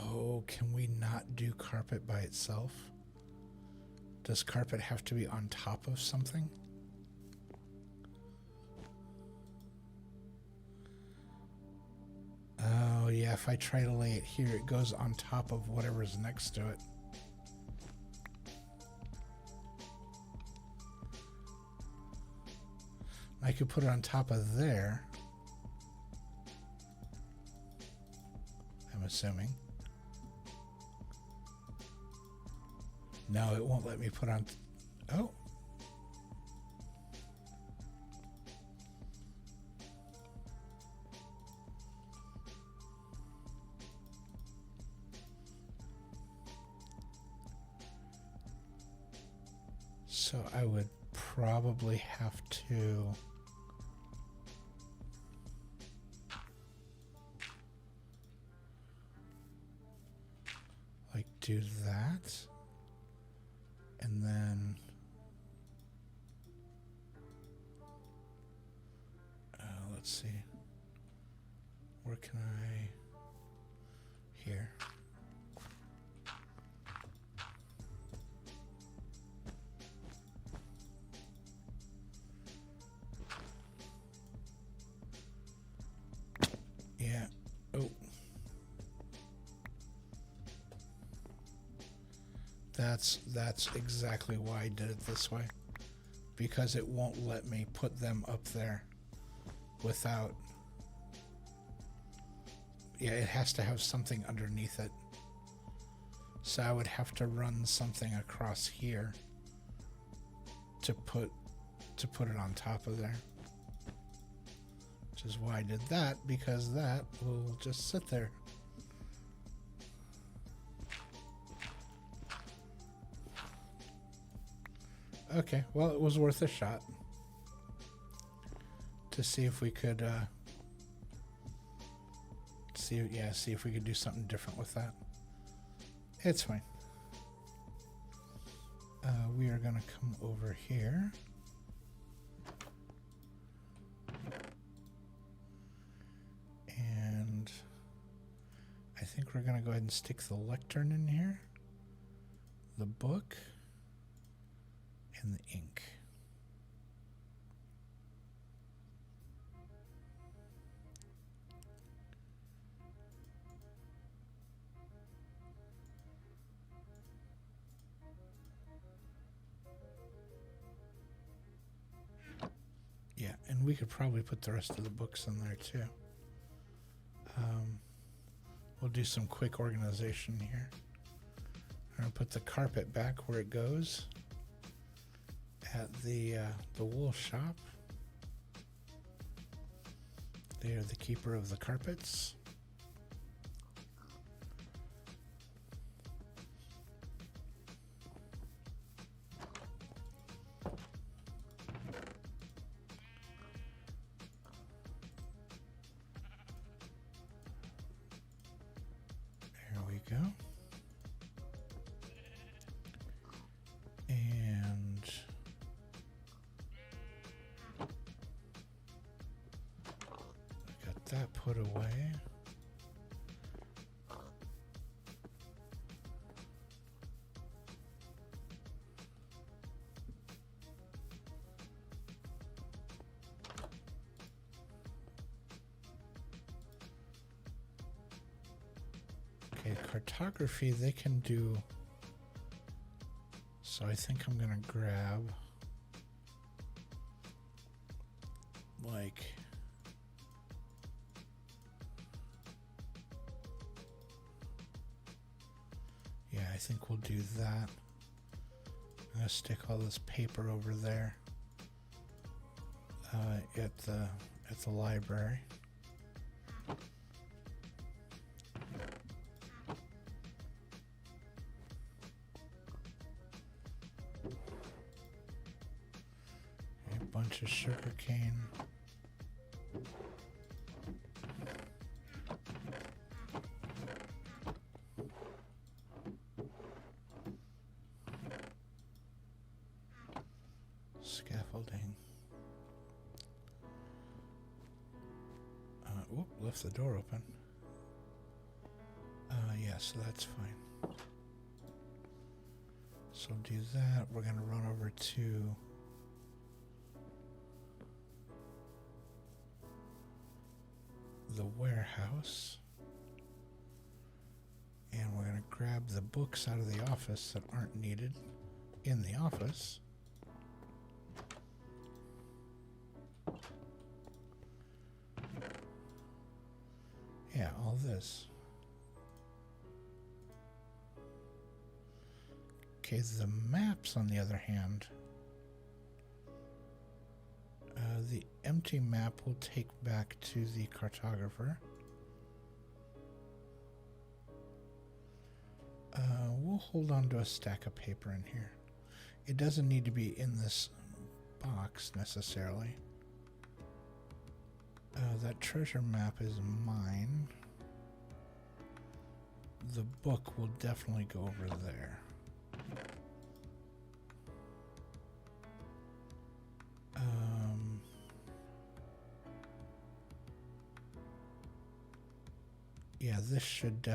Oh, can we not do carpet by itself? Does carpet have to be on top of something? Oh, yeah, if I try to lay it here, it goes on top of whatever's next to it. I could put it on top of there. I'm assuming. No, it won't let me put on... Oh. So I would probably have to... like do that. And then let's see, where can I, here. Yeah, oh. That's exactly why I did it this way, because it won't let me put them up there without, yeah, it has to have something underneath it. So I would have to run something across here to put it on top of there, which is why I did that, because that will just sit there. Okay, well, it was worth a shot to see if we could see if we could do something different with that. It's fine. we are going to come over here. And I think we're going to go ahead and stick the lectern in here, the book, and the ink. Yeah, and we could probably put the rest of the books in there too. We'll do some quick organization here. I'm going to put the carpet back where it goes at the wool shop. They are the keeper of the carpets. There we go. And got that put away. Okay, cartography they can do. So I think I'm gonna grab like yeah, I think we'll do that. I'm gonna stick all this paper over there at the library. A bunch of sugar cane. Scaffolding. Whoop, left the door open. Yeah, so that's fine. So do that. We're gonna run over to the warehouse. And we're gonna grab the books out of the office that aren't needed in the office. Yeah, all this. Okay, the maps, on the other hand, the empty map will take back to the cartographer. We'll hold on to a stack of paper in here. It doesn't need to be in this box necessarily. That treasure map is mine. The book will definitely go over there. Yeah, this should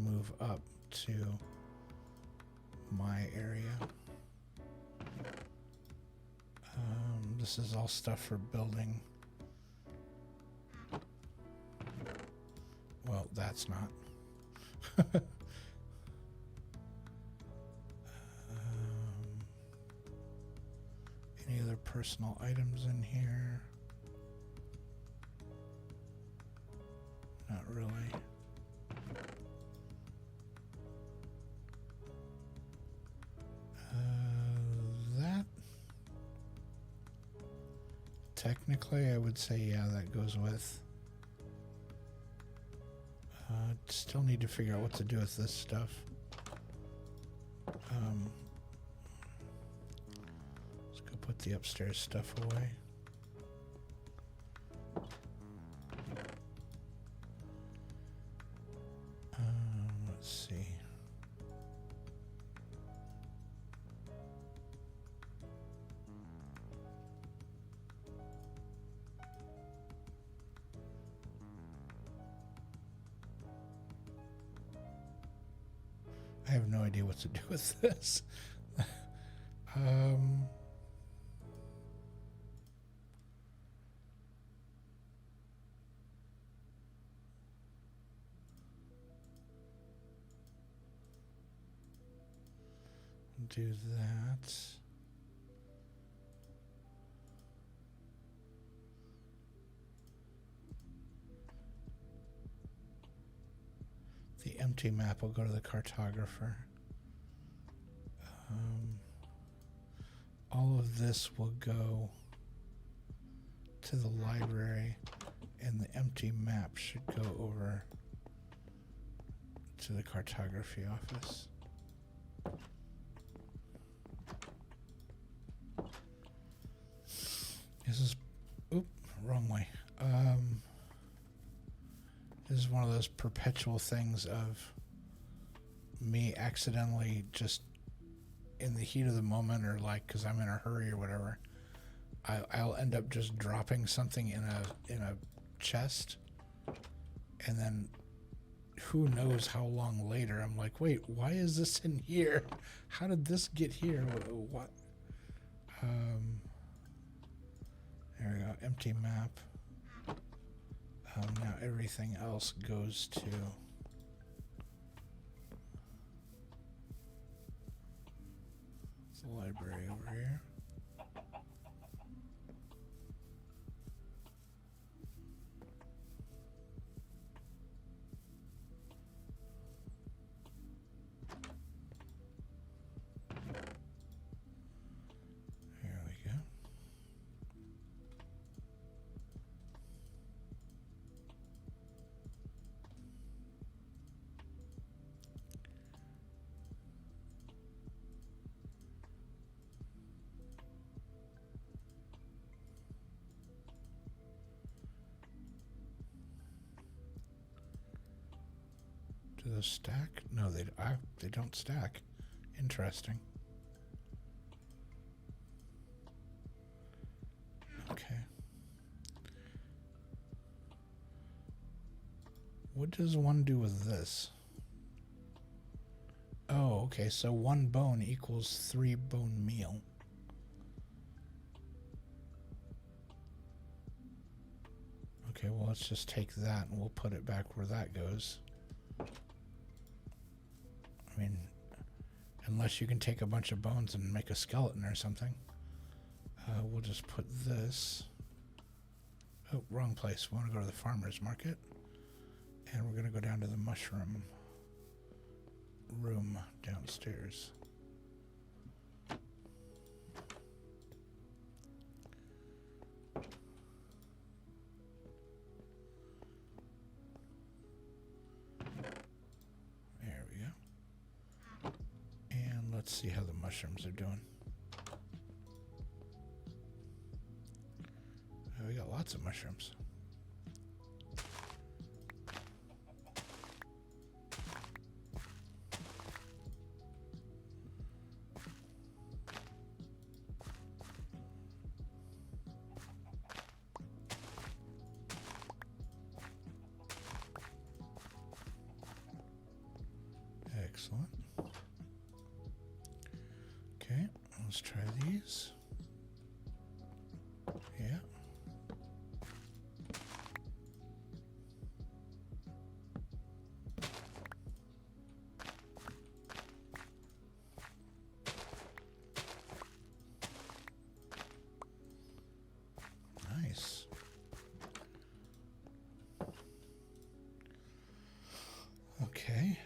move up to my area. This is all stuff for building. Well, that's not. Any other personal items in here? Not really. That technically I would say yeah, that goes with. Still need to figure out what to do with this stuff. Let's go put the upstairs stuff away. Let's see. I have no idea what to do with this. Do that. The empty map will go to the cartographer. All of this will go to the library, and the empty map should go over to the cartography office. This is, wrong way. This is one of those perpetual things of me accidentally just in the heat of the moment, or like because I'm in a hurry or whatever, I'll end up just dropping something in a chest, and then who knows how long later I'm like, wait, why is this in here? How did this get here? What? There we go, empty map. Now everything else goes to the library over here. There we go. Do those stack? No, they don't stack. Interesting. Okay. What does one do with this? Oh, okay, so 1 bone equals 3 bone meal. Okay, well, let's just take that and we'll put it back where that goes. I mean, unless you can take a bunch of bones and make a skeleton or something. We'll just put this. Oh, wrong place. We want to go to the farmer's market. And we're going to go down to the mushroom room downstairs. There we go. And let's see how the mushrooms are doing. Oh, we got lots of mushrooms. Excellent. Okay, let's try these. Yeah. Nice. Okay.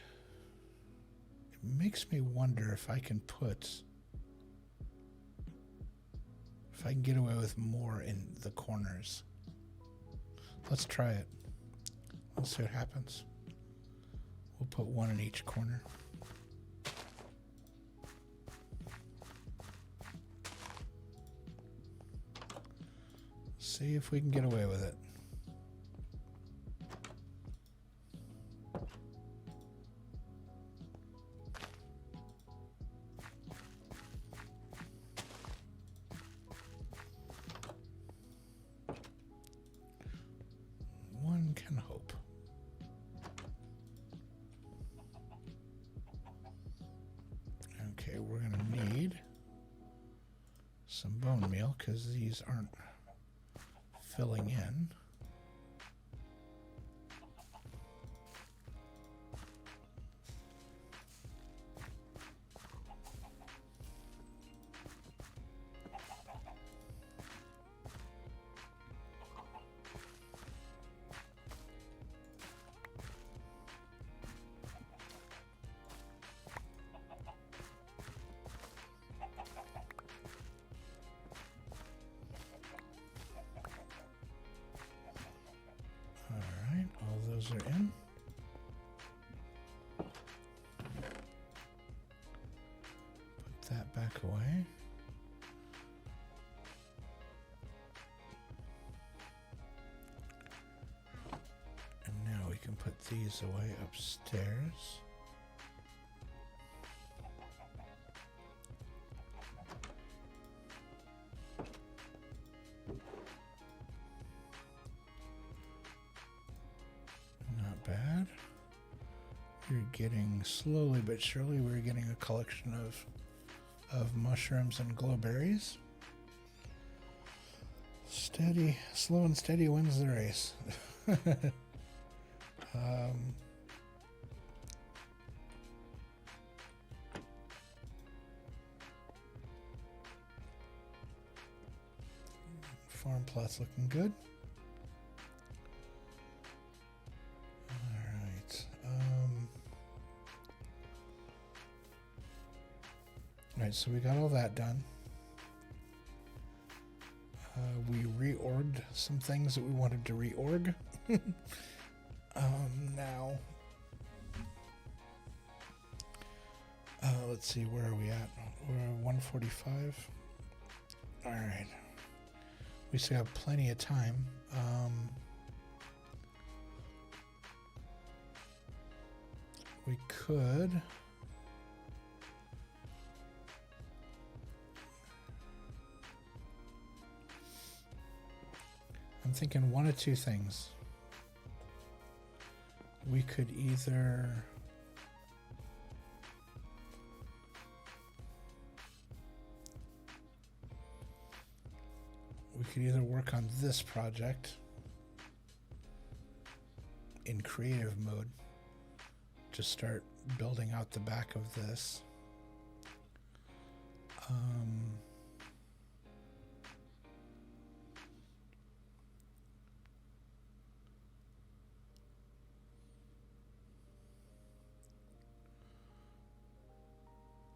Makes me wonder if I can get away with more in the corners. Let's try it. Let's see what happens. We'll put 1 in each corner. See if we can get away with it. Can hope. some bone meal because these aren't filling in. Are in. Put that back away. And now we can put these away upstairs. Bad. We're getting slowly but surely. We're getting a collection of mushrooms and glowberries. Steady, slow and steady wins the race. Farm plot's looking good. Alright, so we got all that done. We reorged some things that we wanted to reorg. Now, let's see, where are we at? We're at 145. Alright. We still have plenty of time. We could... I'm thinking one of two things. We could either work on this project in creative mode, just start building out the back of this.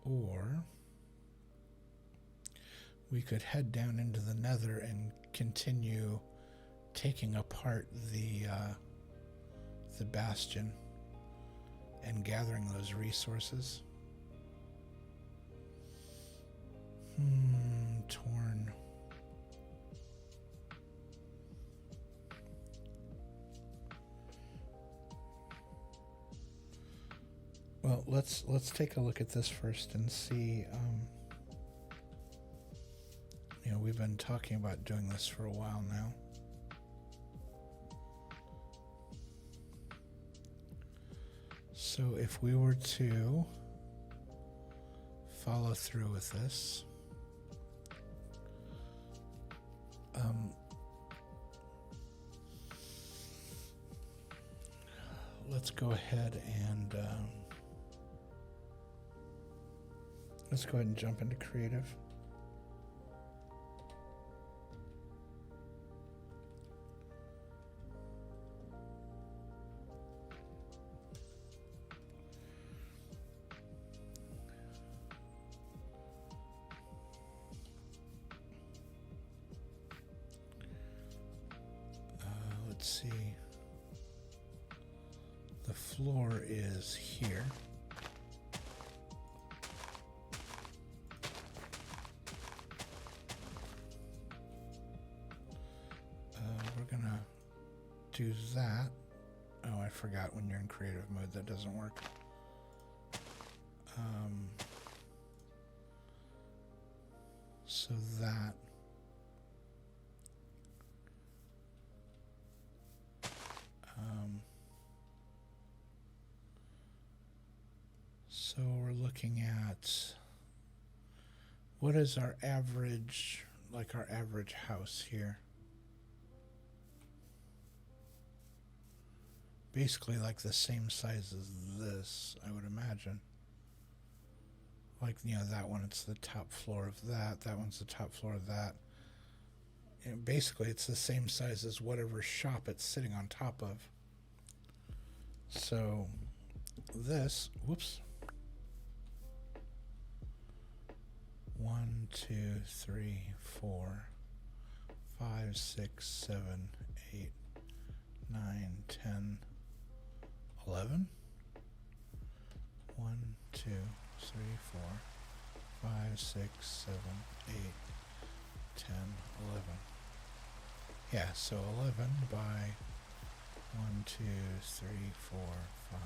Or we could head down into the Nether and continue taking apart the bastion and gathering those resources. Torn. Well, let's take a look at this first and see. You know, we've been talking about doing this for a while now. So if we were to follow through with this, let's go ahead and let's go ahead and jump into creative. Let's see. The floor is here. We're gonna do that. Oh, I forgot when you're in creative mode that doesn't work. So that. So we're looking at, What is our average, like our average house here? Basically like the same size as this, I would imagine. Like, that one, it's the top floor of that. That one's the top floor of that. And basically, it's the same size as whatever shop it's sitting on top of. So, this, whoops. 1, 2, 3, 4, 5, 6, 7, 8, 9, 10, 11. 1, 2, 3, 4, 5, 6, 7, 8, 10, 11. Yeah, so 11 by 1, 2, 3, 4, 5,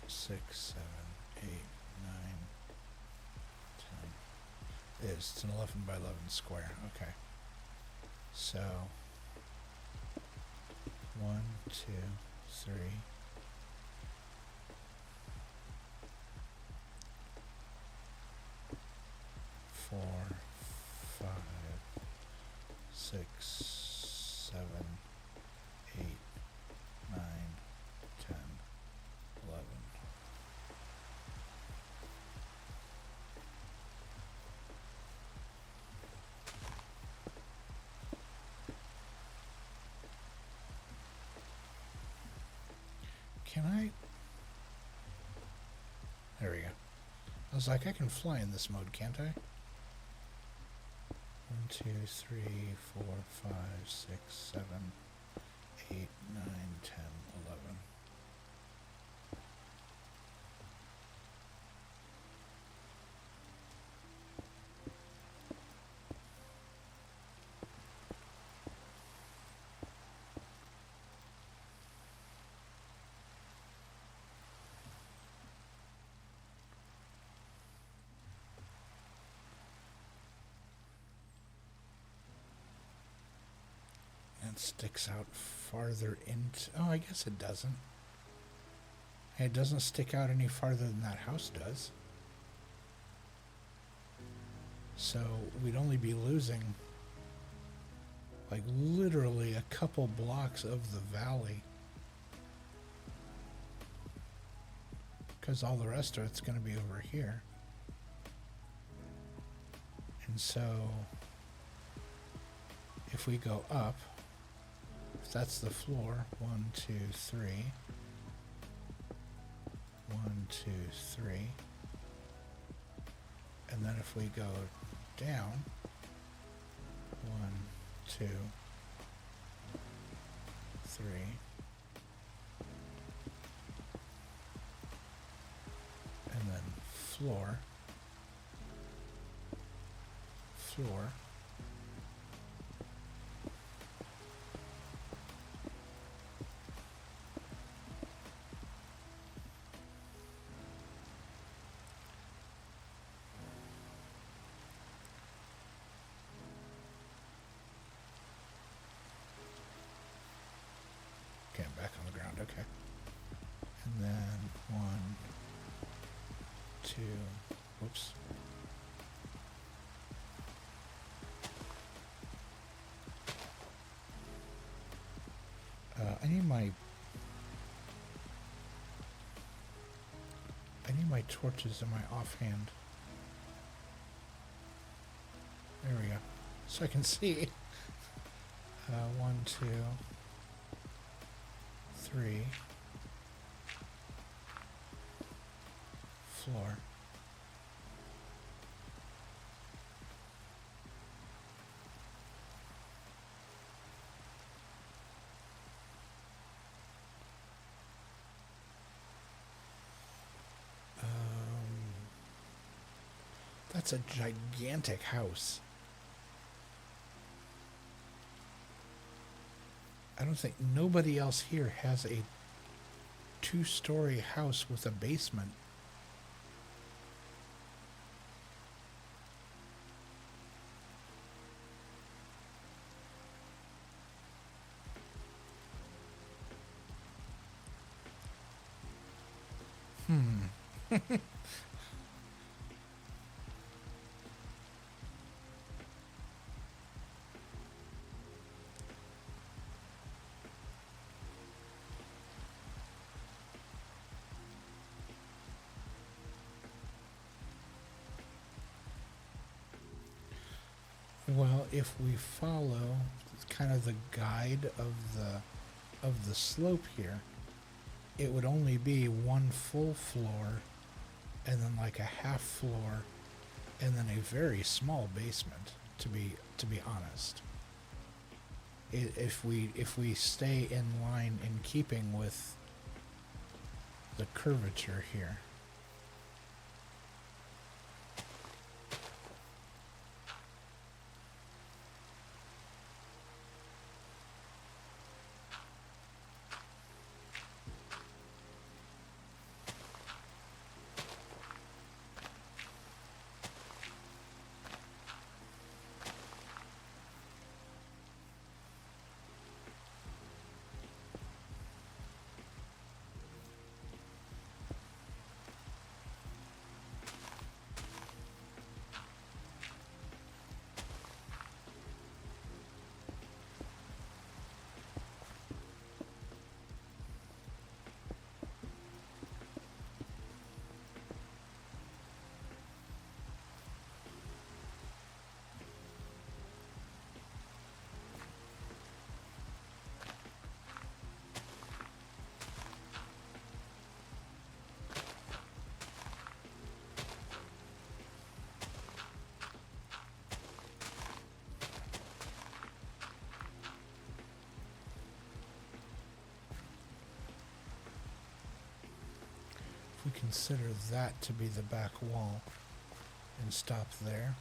6, 7, 8, 9, 10. It's an 11 by 11 square. Okay. So 1, 2, 3, 4, 5, 6, 7, 8, 9, 10, 11. Can I? There we go. I was like, I can fly in this mode, can't I? 1, 2, 3, 4, 5, 6, 7, 8, 9, 10, 11. It sticks out farther into... Oh, I guess it doesn't. It doesn't stick out any farther than that house does. So we'd only be losing like literally a couple blocks of the valley, because all the rest of it's going to be over here. And so if we go up, if that's the floor, 1, 2, 3, 1, 2, 3, and then if we go down, 1, 2, 3, and then floor, floor, okay, I'm back on the ground, okay. And then 1, 2, whoops. I need my torches in my offhand. There we go. So I can see. 1, 2, 3. Floor. That's a gigantic house. I don't think nobody else here has a 2-story house with a basement. Well, if we follow kind of the guide of the slope here, it would only be one full floor and then like a half floor and then a very small basement, to be honest. If we stay in line in keeping with the curvature here. We consider that to be the back wall and stop there.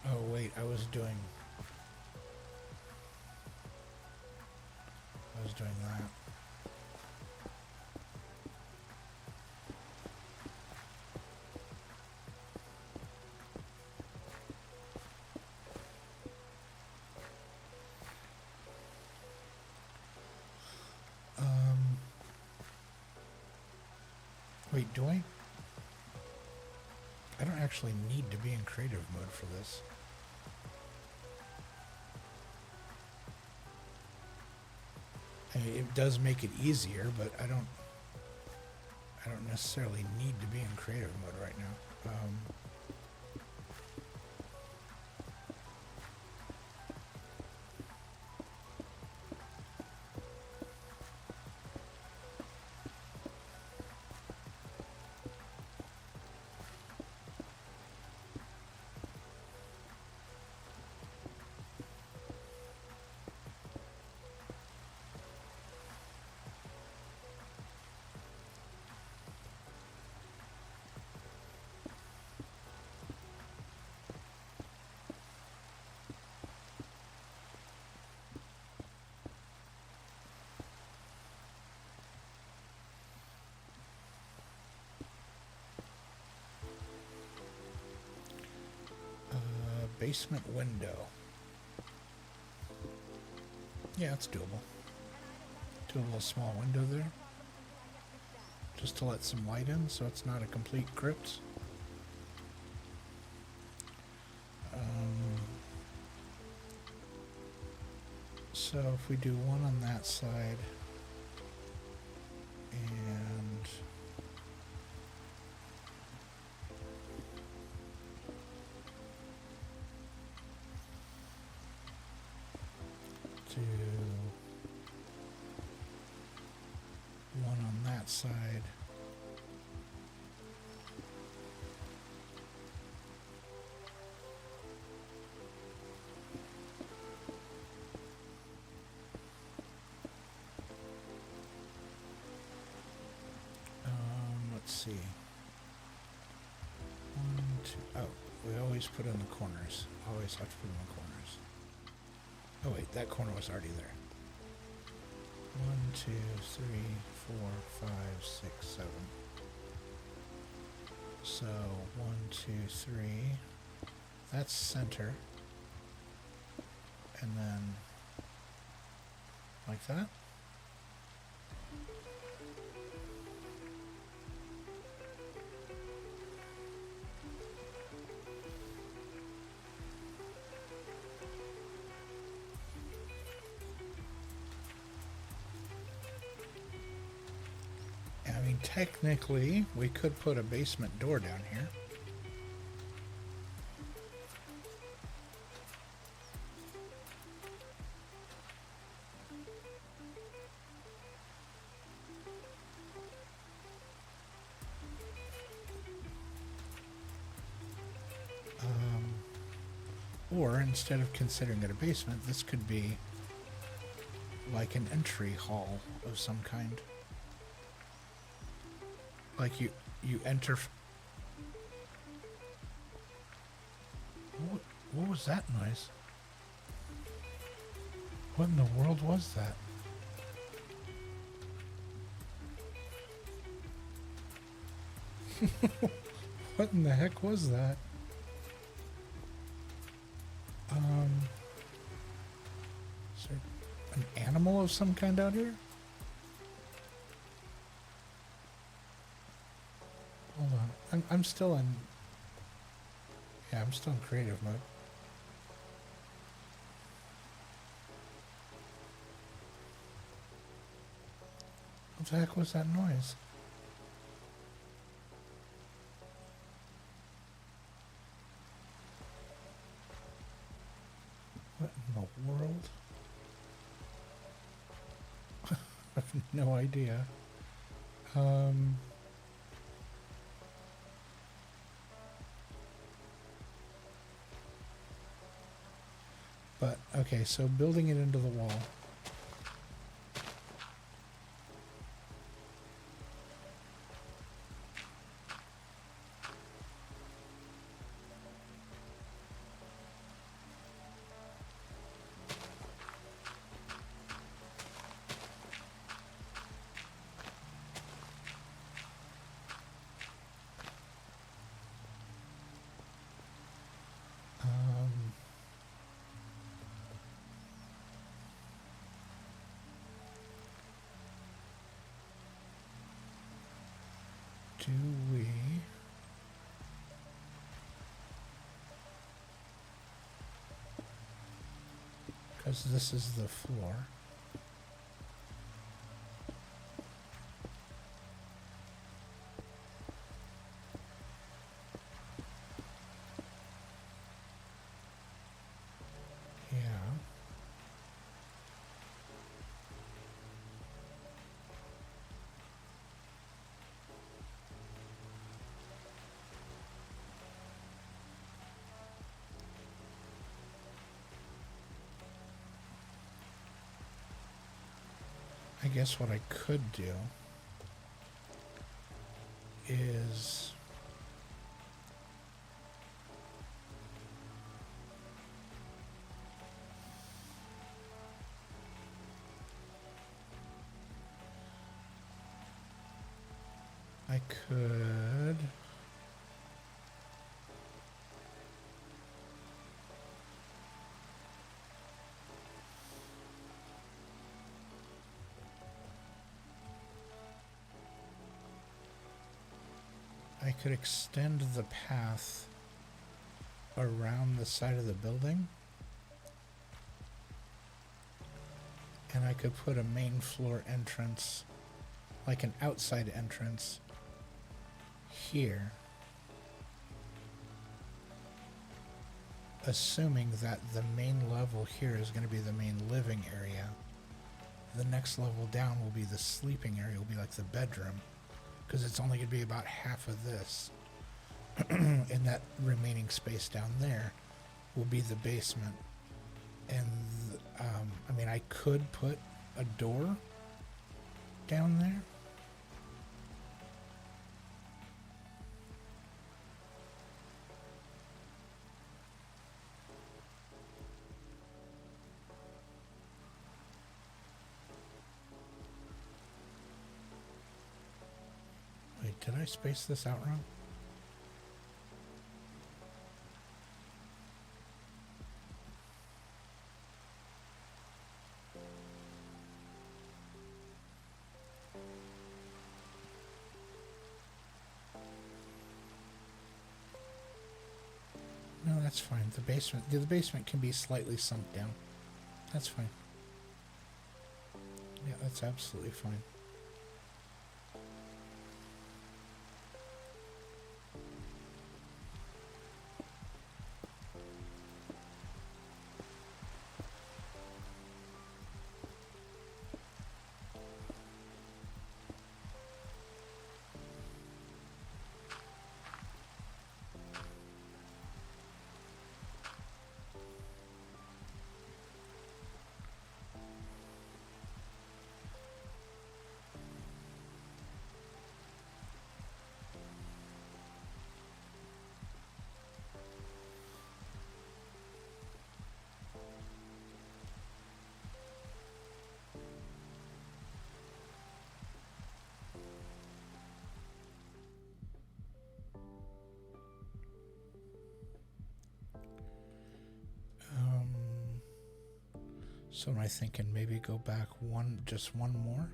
Oh wait, I was doing that. Wait, do I? I don't actually need to be in creative mode for this. I mean, it does make it easier, but I don't necessarily need to be in creative mode right now. Basement window. Yeah, it's doable. Do a little small window there. Just to let some light in so it's not a complete crypt. So if we do one on that side and do one on that side see. 1, 2. Oh, we always put in the corners. Always have to put in the corners. Oh wait, that corner was already there. 1, 2, 3, 4, 5, 6, 7. So 1, 2, 3. That's center. And then like that. I mean, technically, we could put a basement door down here. Or instead of considering it a basement, this could be like an entry hall of some kind. Like you enter. What was that noise? What in the world was that? What in the heck was that? Is there an animal of some kind out here? Hold on. I'm still in... Yeah, I'm still in creative mode. What the heck was that noise? What in the world? I have no idea. But, okay, so building it into the wall. Do we... Because this is the floor. Yeah. I guess what I could do is I could extend the path around the side of the building, and I could put a main floor entrance, like an outside entrance, here, assuming that the main level here is going to be the main living area. The next level down will be the sleeping area, will be like the bedroom, because it's only going to be about half of this. And that remaining space down there will be the basement. And I mean, I could put a door down there. Did I space this out wrong? No, that's fine. The basement can be slightly sunk down. That's fine. Yeah, that's absolutely fine. So am I thinking maybe go back just one more?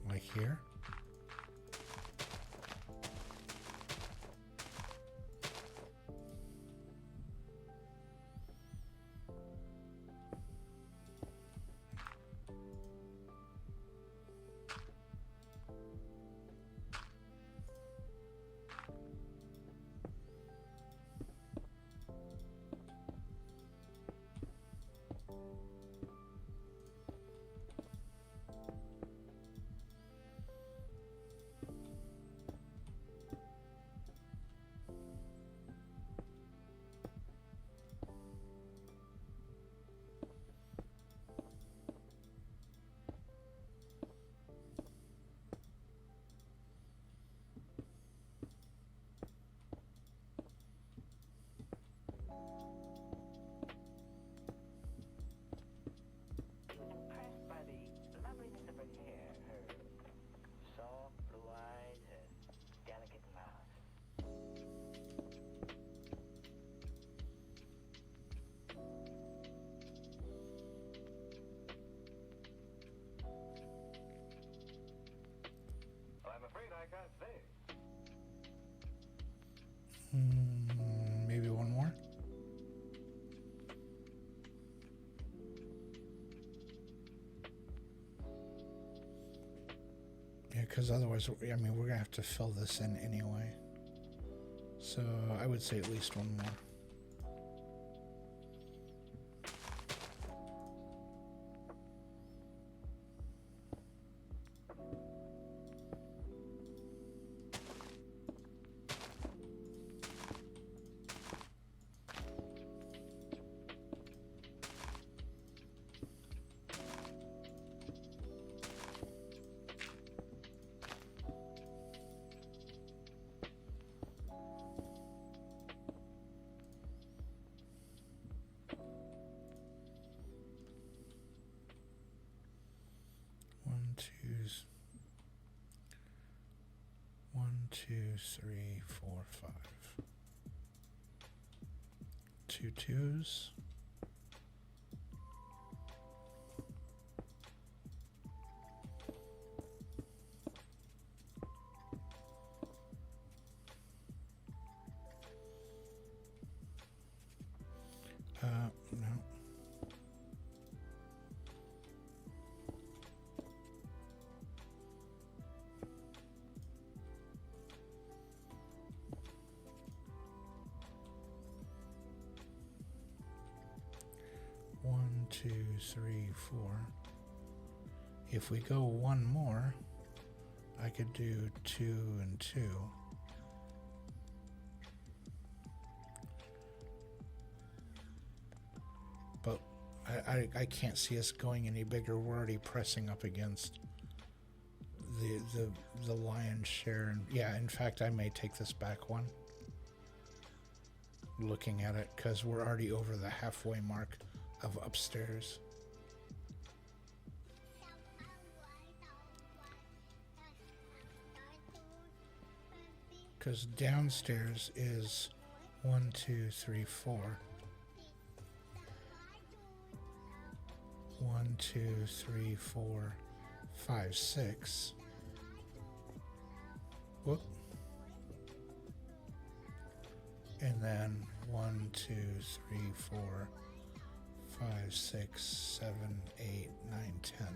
Like here? Maybe one more? Yeah, because otherwise, I mean, we're going to have to fill this in anyway. So I would say at least one more. One, two, three, four, five. 2 twos. No. One, two, three, four. If we go one more, I could do 2 and 2. But I can't see us going any bigger. We're already pressing up against the lion's share. And yeah, in fact, I may take this back one. Looking at it, because we're already over the halfway mark of upstairs. because downstairs is 1, 2, 3, 4. 1, 2, 3, 4, 5, 6. Whoop. And then 1, 2, 3, 4, 5, 6, 7, 8, 9, 10.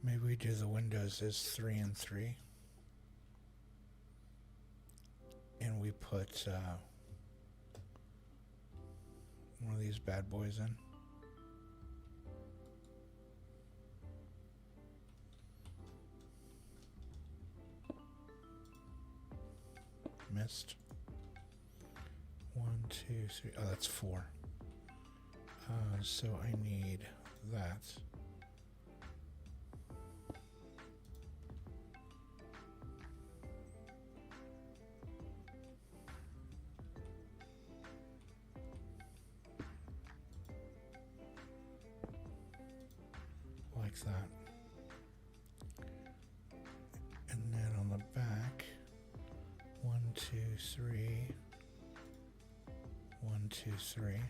Maybe we do the windows as 3 and 3. And we put one of these bad boys in. Missed. 1, 2, 3. Oh, that's 4. So I need that. Like that. And then on the back, 1, 2, 3. 1, 2, 3.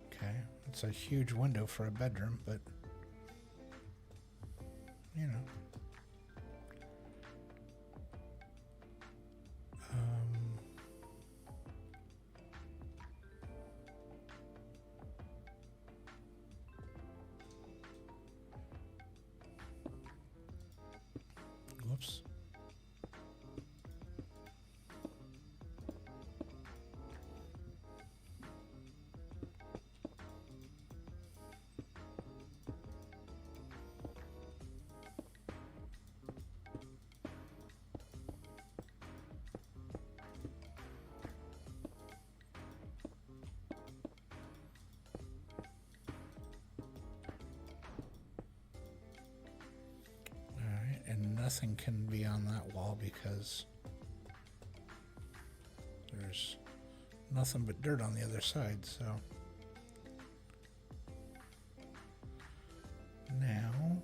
Okay, it's a huge window for a bedroom, but you know. Whoops. And nothing can be on that wall because there's nothing but dirt on the other side, so now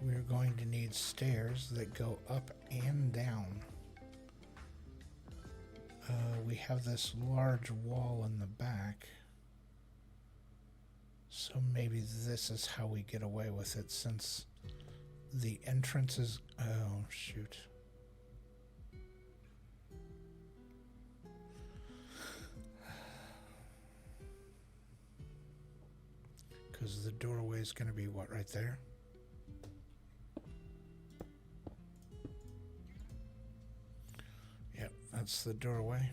we're going to need stairs that go up and down. We have this large wall in the back. So maybe this is how we get away with it, since the entrance is... Oh, shoot. Because the doorway is going to be what, right there? Yep, that's the doorway.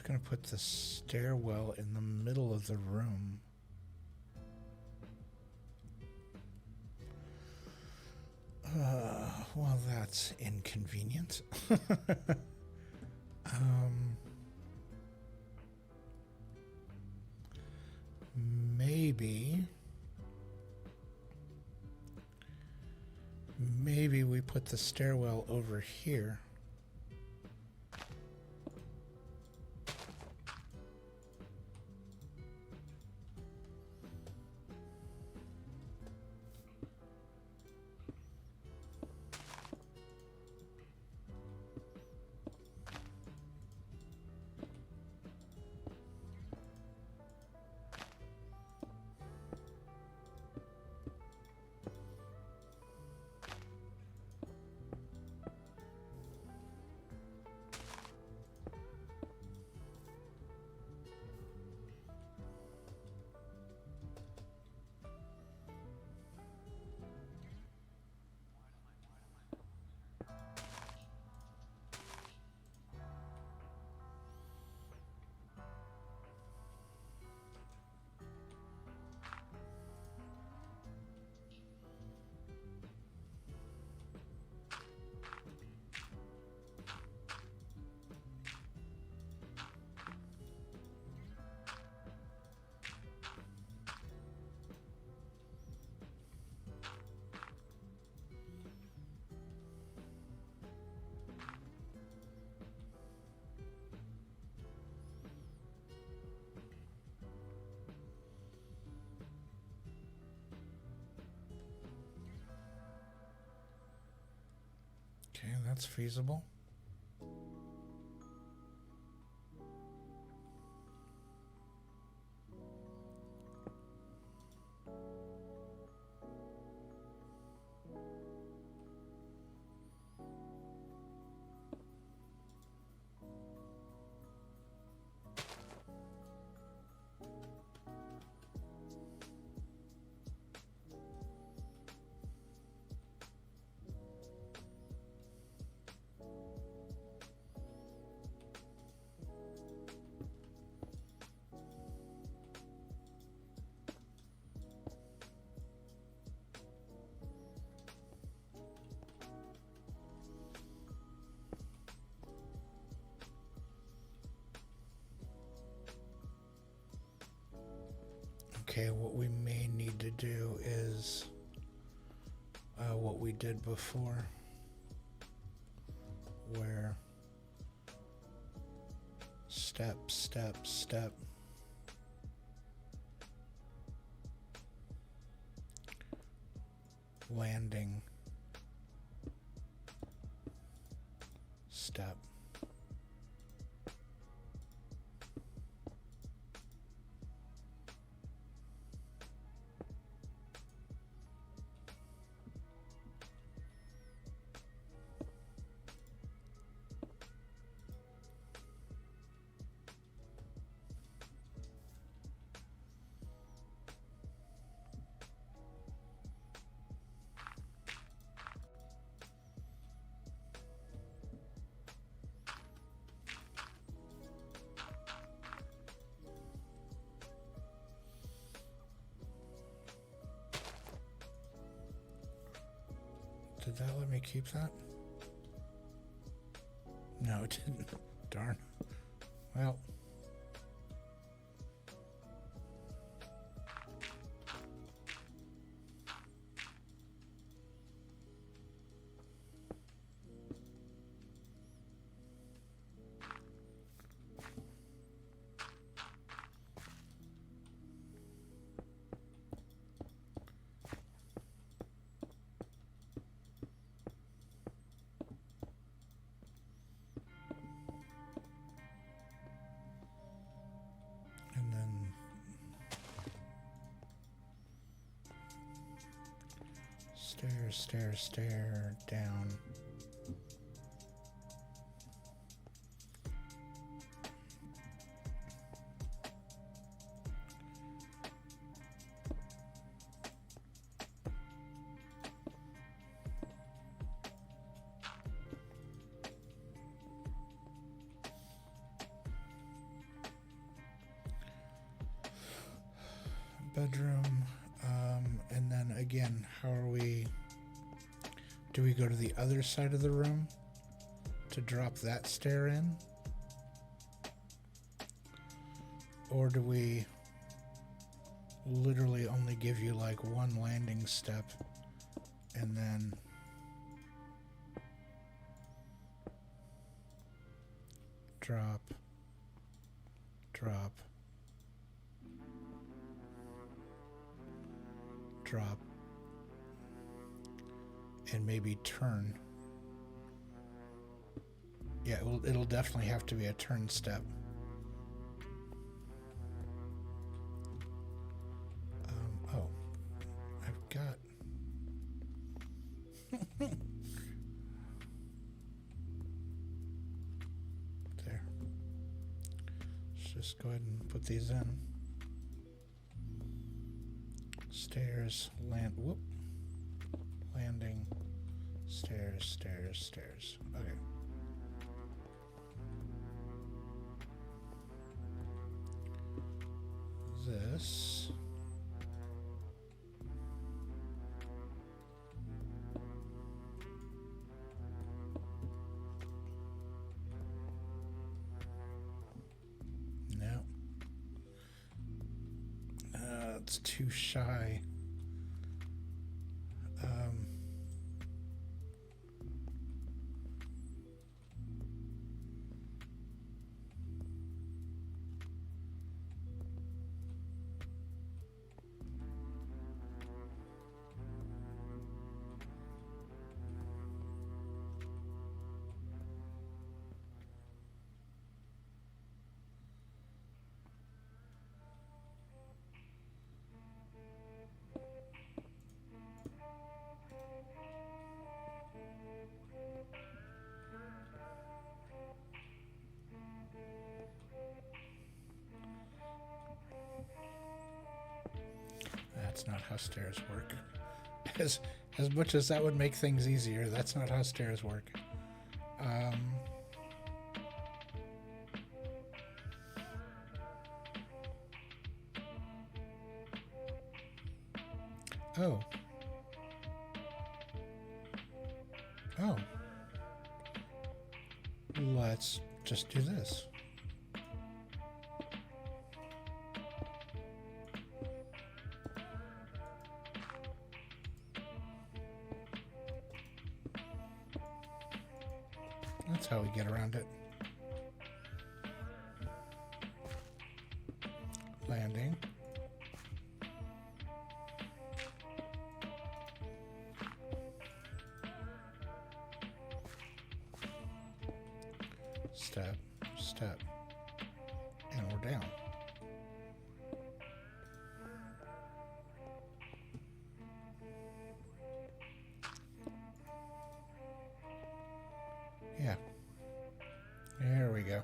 Going to put the stairwell in the middle of the room. Well, that's inconvenient. Maybe we put the stairwell over here. That's feasible. Okay, what we may need to do is what we did before, where step, step, step, landing, step. Did that let me keep that? No, it didn't. Darn. Well. Stair down. Bedroom, and then again, how are we? Do we go to the other side of the room to drop that stair in? Or do we literally only give you like one landing step and then drop, drop, drop, and maybe turn? Yeah, it'll definitely have to be a turn step. Oh, I've got... There. Let's just go ahead and put these in. Stairs, whoop. Landing, stairs, stairs, stairs. Okay. This. No. It's too shy. That's not how stairs work. As much as that would make things easier, that's not how stairs work. Oh. Oh. Let's just do this. That's how we get around it. Landing. Step, step, and we're down. Yeah. There we go.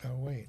Oh, wait.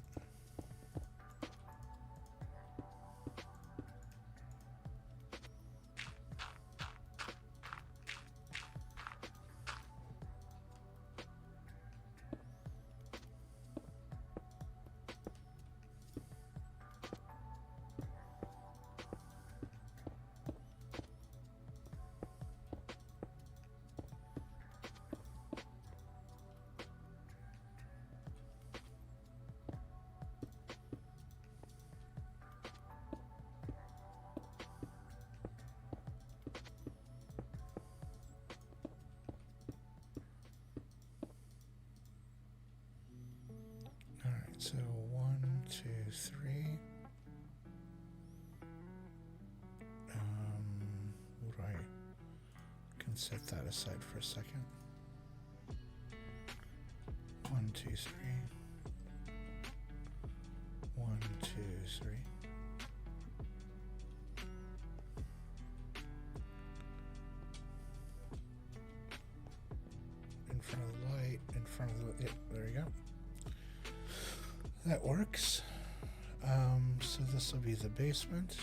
So 1, 2, 3. Right. Can set that aside for a second. 1, 2, 3. 1, 2, 3. In front of the light, in front of the, yeah, there you go. That works. So this will be the basement.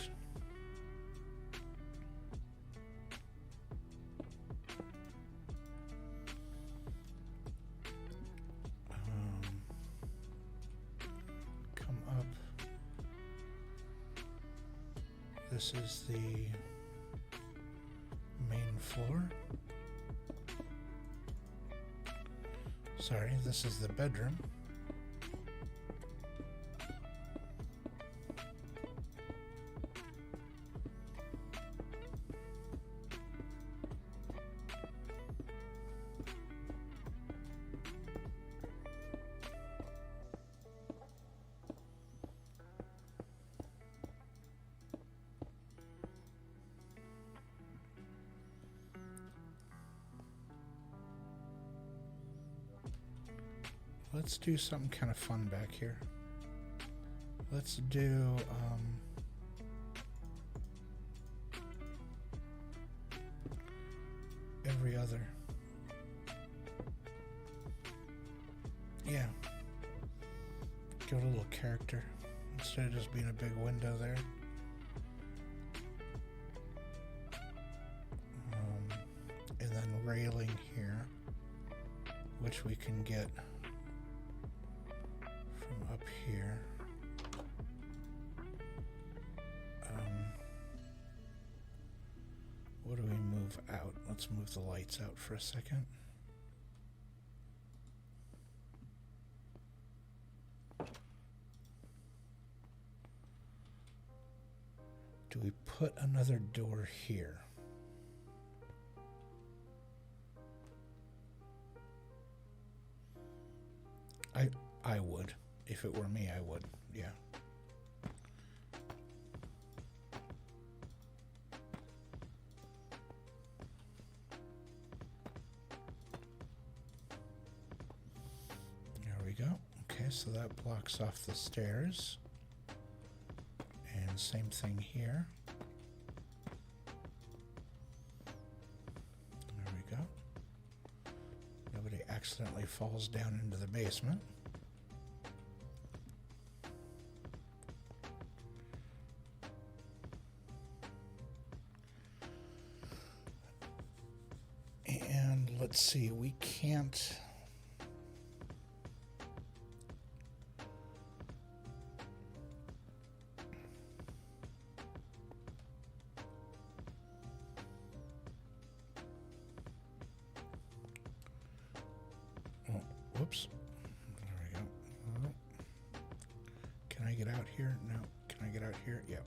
Come up. This is the main floor. Sorry, this is the bedroom. Let's do something kind of fun back here. Let's do every other. Yeah. Give it a little character instead of just being a big window there. And then railing here, which we can get from up here. move out. Let's move the lights out for a second. Do we put another door here? I would. If it were me, I would. Yeah. There we go. Okay, so that blocks off the stairs. And same thing here. There we go. Nobody accidentally falls down into the basement. And let's see, we can't... Whoops. There we go. Can I get out here? No. Can I get out here? Yep.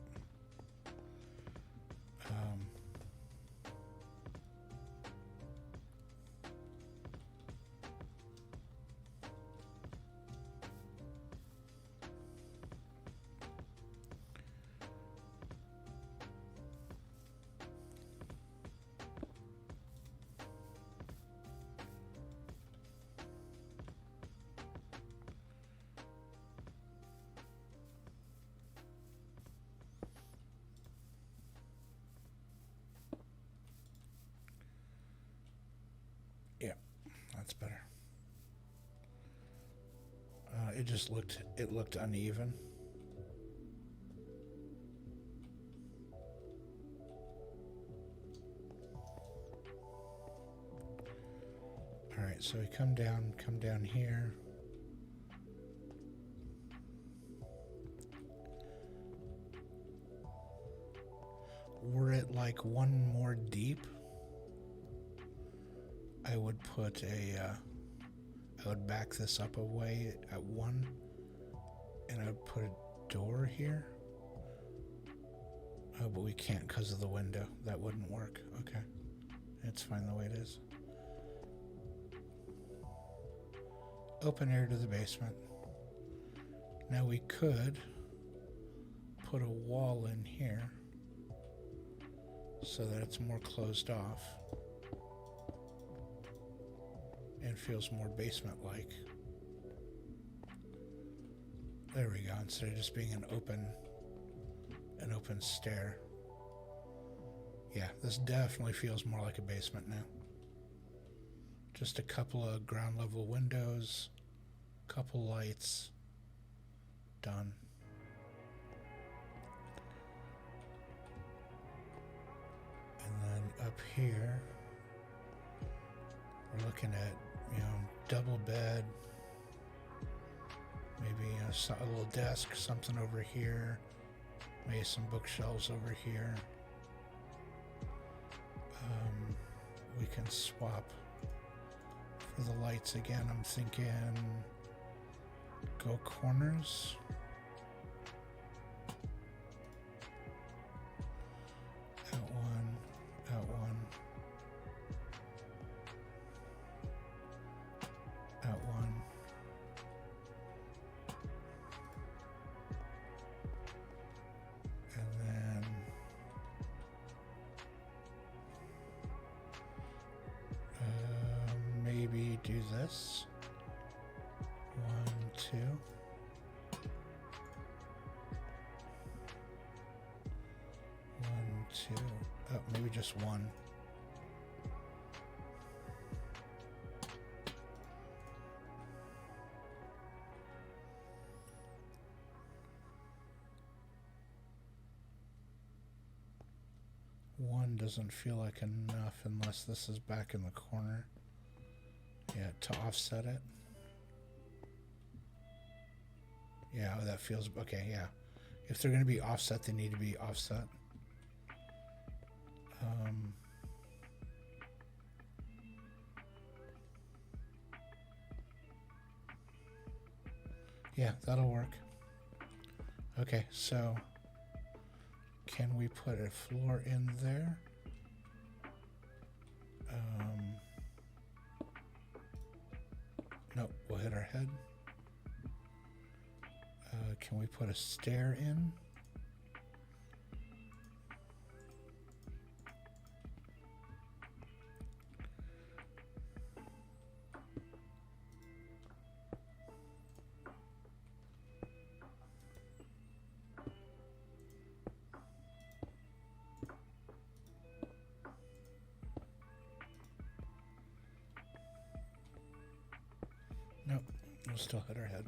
Yeah, that's better. It looked uneven. All right, so we come down here. Were it like one more deep, I would put I would back this up away at one, and I would put a door here. Oh, but we can't because of the window. That wouldn't work. Okay. It's fine the way it is. Open air to the basement. Now we could put a wall in here so that it's more closed off and feels more basement-like. There we go, instead of just being an open stair. Yeah, this definitely feels more like a basement now. Just a couple of ground level windows, couple lights, done. And then up here, we're looking at, double bed, maybe a little desk, something over here, maybe some bookshelves over here. We can swap for the lights again. I'm thinking go corners. Out one, out one. Out one. And then maybe do this. 1, 2. 1, 2. Oh, maybe just one. One doesn't feel like enough unless this is back in the corner. Yeah, to offset it. Yeah, that feels okay. Yeah, if they're going to be offset, they need to be offset. Yeah, that'll work. Okay, so can we put a floor in there? Nope, we'll hit our head. Can we put a stair in? Nope, we'll still hit our head.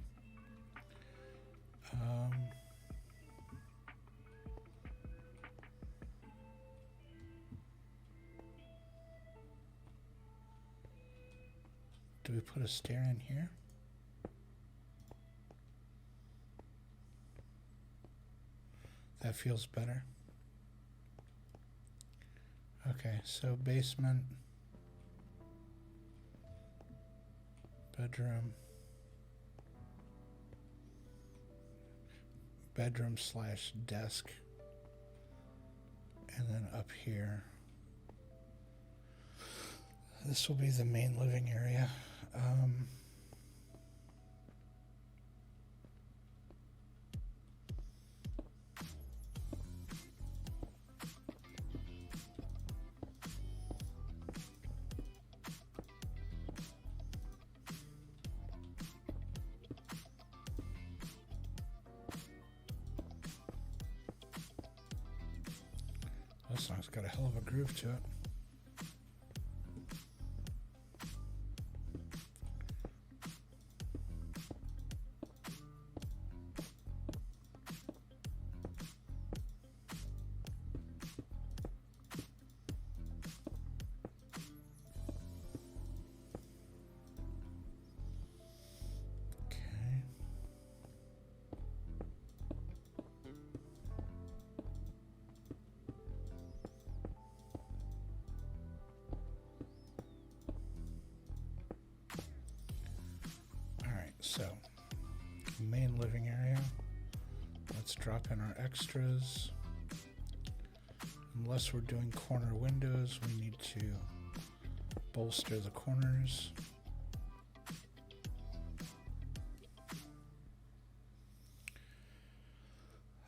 Do we put a stair in here? That feels better. Okay, so basement, bedroom slash desk, and then up here, this will be the main living area. This song's got a hell of a groove to it. So, main living area. Let's drop in our extras. Unless we're doing corner windows, we need to bolster the corners.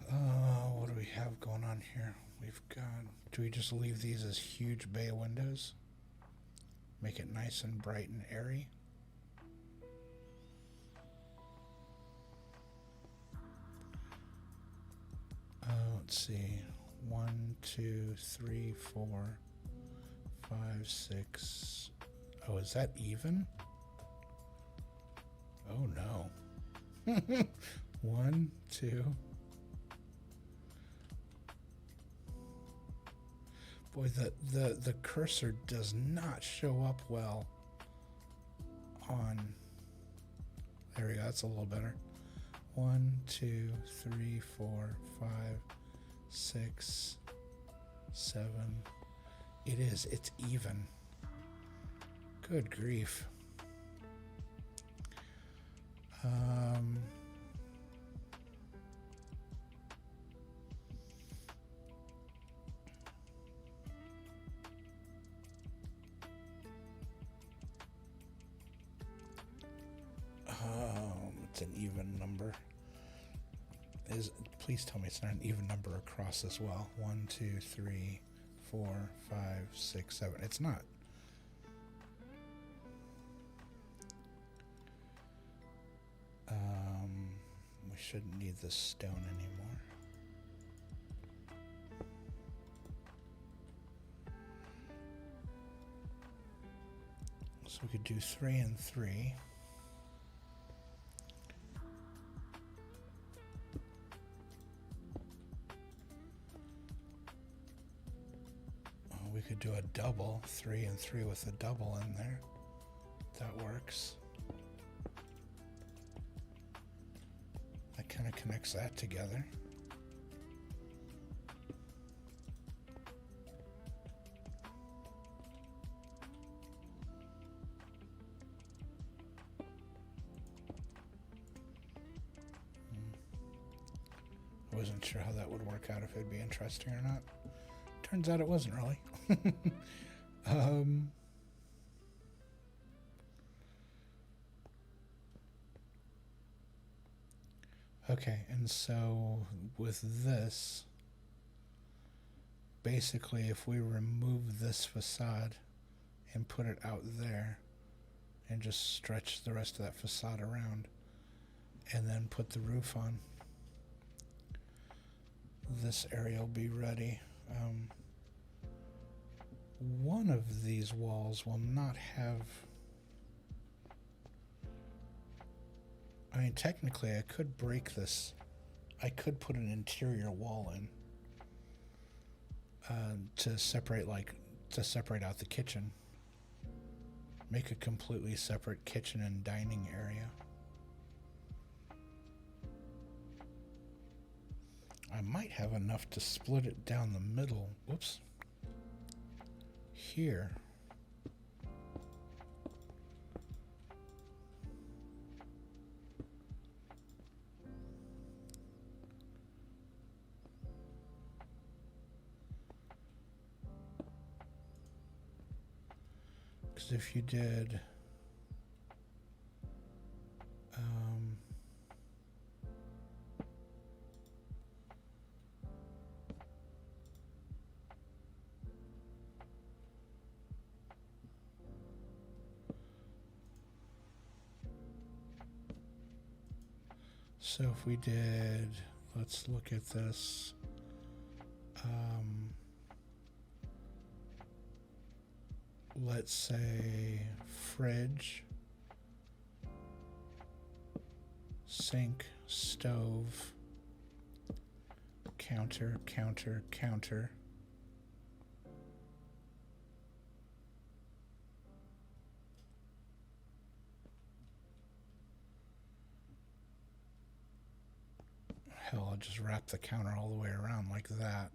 What do we have going on here? We've got, do we just leave these as huge bay windows? Make it nice and bright and airy? Let's see, 1, 2, 3, 4, 5, 6. Oh, is that even? Oh no. 1, 2. Boy, the cursor does not show up well on. There we go. That's a little better. 1, 2, 3, 4, 5, 6, 7. It is. It's even. Good grief. It's an even number. Please tell me it's not an even number across as well. 1, 2, 3, 4, 5, 6, 7. It's not. We shouldn't need this stone anymore. So we could do 3 and 3. We could do a double, 3 and 3 with a double in there. That works. That kind of connects that together. wasn't sure how that would work out, if it'd be interesting or not. Turns out it wasn't really. Okay, and so with this, basically if we remove this facade and put it out there and just stretch the rest of that facade around and then put the roof on, this area will be ready. One of these walls will not have... I mean, technically I could break this. I could put an interior wall in to separate out the kitchen. Make a completely separate kitchen and dining area. I might have enough to split it down the middle. Whoops. Here. Because if you did so if we did, let's look at this. Let's say fridge, sink, stove, counter, counter, counter. Hell, I'll just wrap the counter all the way around like that.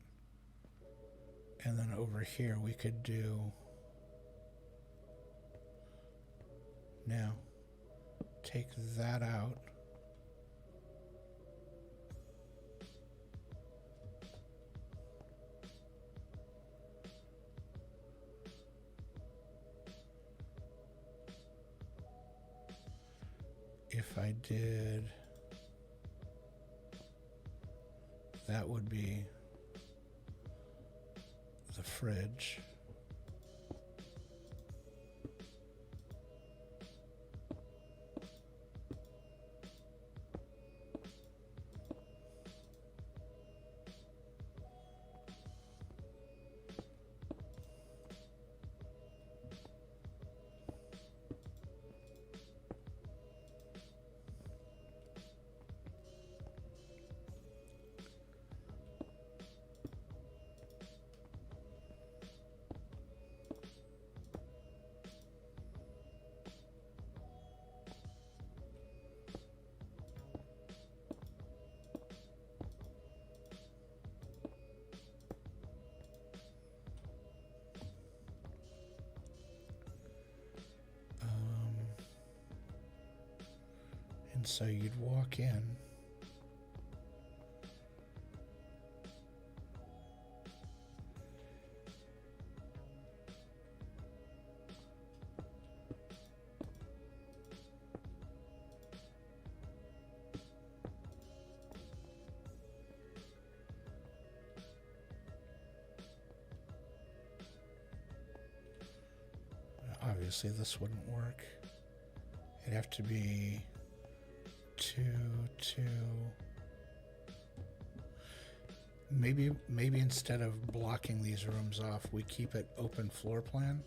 And then over here we could do... Now, take that out. If I did, that would be the fridge. And so you'd walk in. Obviously this wouldn't work. It'd have to be 2, 2. Maybe instead of blocking these rooms off, we keep it open floor plan.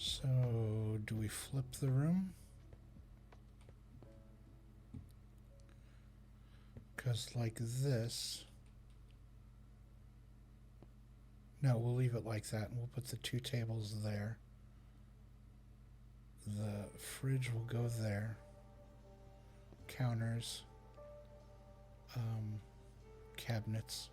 So, do we flip the room? Because like this... No, we'll leave it like that, and we'll put the 2 tables there. The fridge will go there. Counters. Cabinets.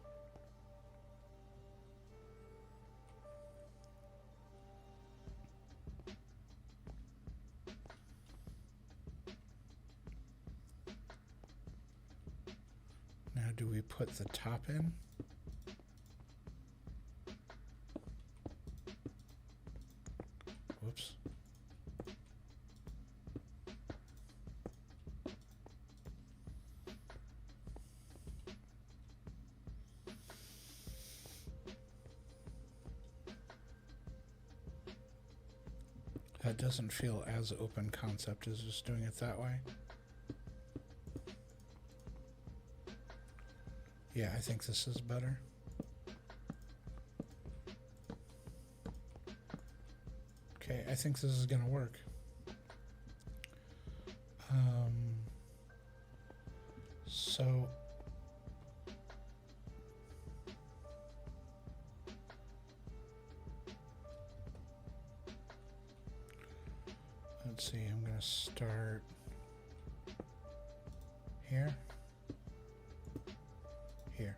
Now, do we put the top in? Whoops. That doesn't feel as open concept as just doing it that way. Yeah, I think this is better. Okay, I think this is gonna work. So let's see, I'm gonna start here. Here.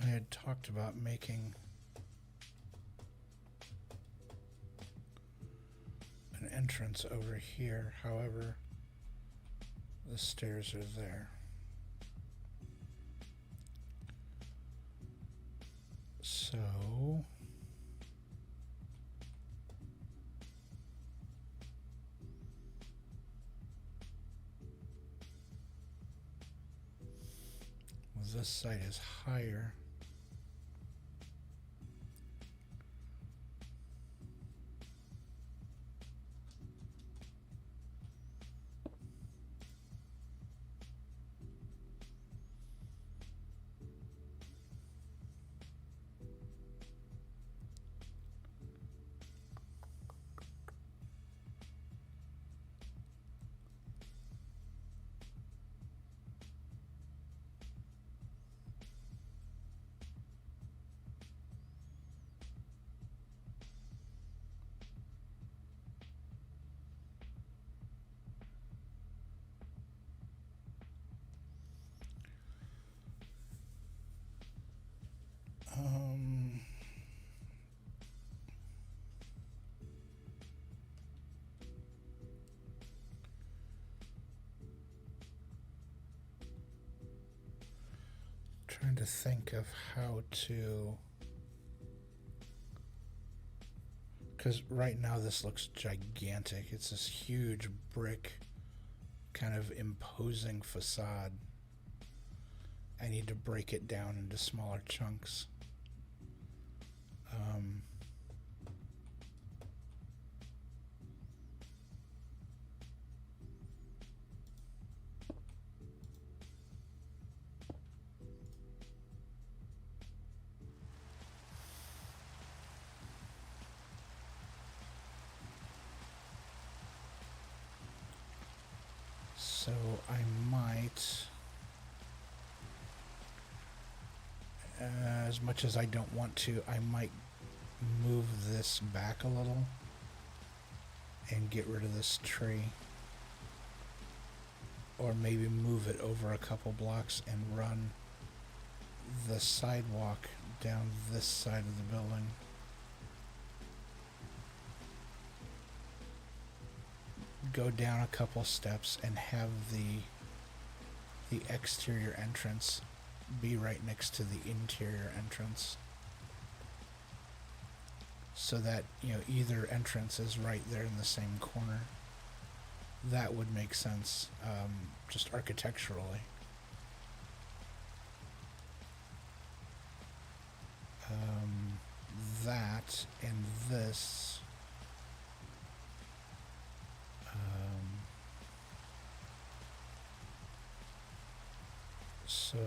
I had talked about making an entrance over here, however, the stairs are there. So this side is higher. trying to think of how to, because right now this looks gigantic. It's this huge brick, kind of imposing facade. I need to break it down into smaller chunks. So I might, as much as I don't want to, I might move this back a little and get rid of this tree. Or maybe move it over a couple blocks and run the sidewalk down this side of the building. Go down a couple steps and have the exterior entrance be right next to the interior entrance, so that, you know, either entrance is right there in the same corner. That would make sense, just architecturally. That and this. So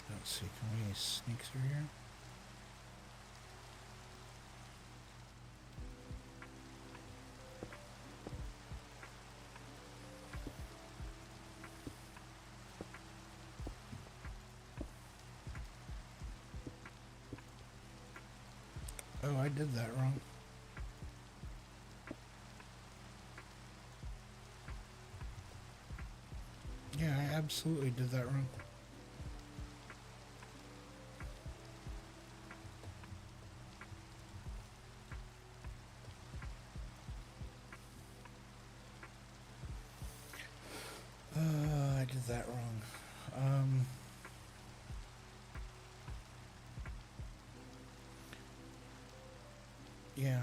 let's see, can we sneak through here? Oh, I did that wrong. Yeah, I absolutely did that wrong. I did that wrong. Yeah.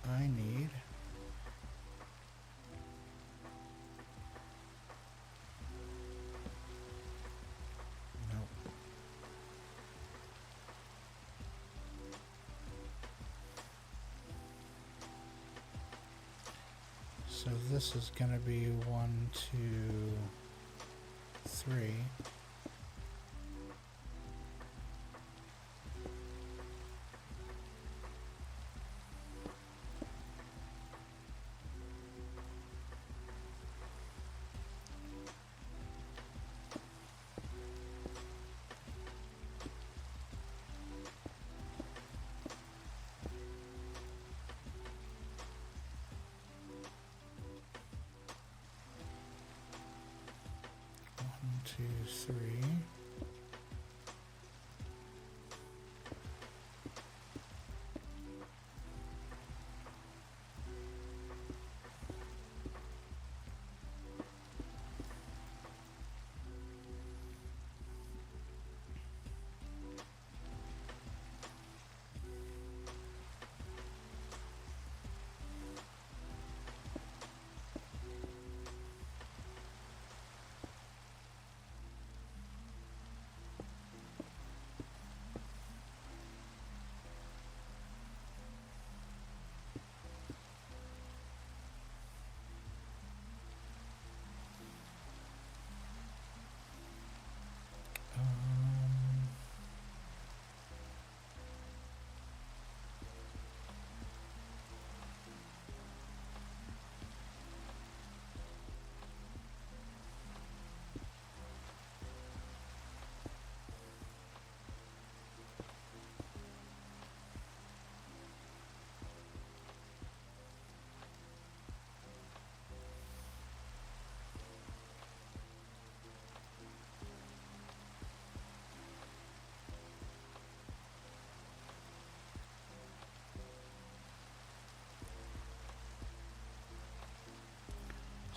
I need nope. So this is gonna be 1, 2, 3. One, two, three.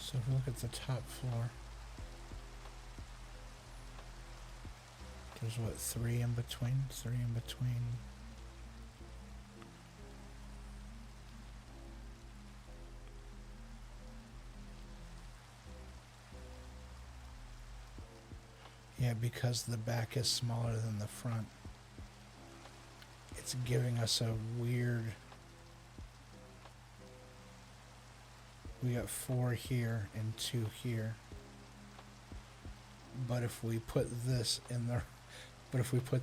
So if we look at the top floor, there's what, three in between? Yeah, because the back is smaller than the front, it's giving us a weird... We got 4 here and 2 here. But if we put this in the... But if we put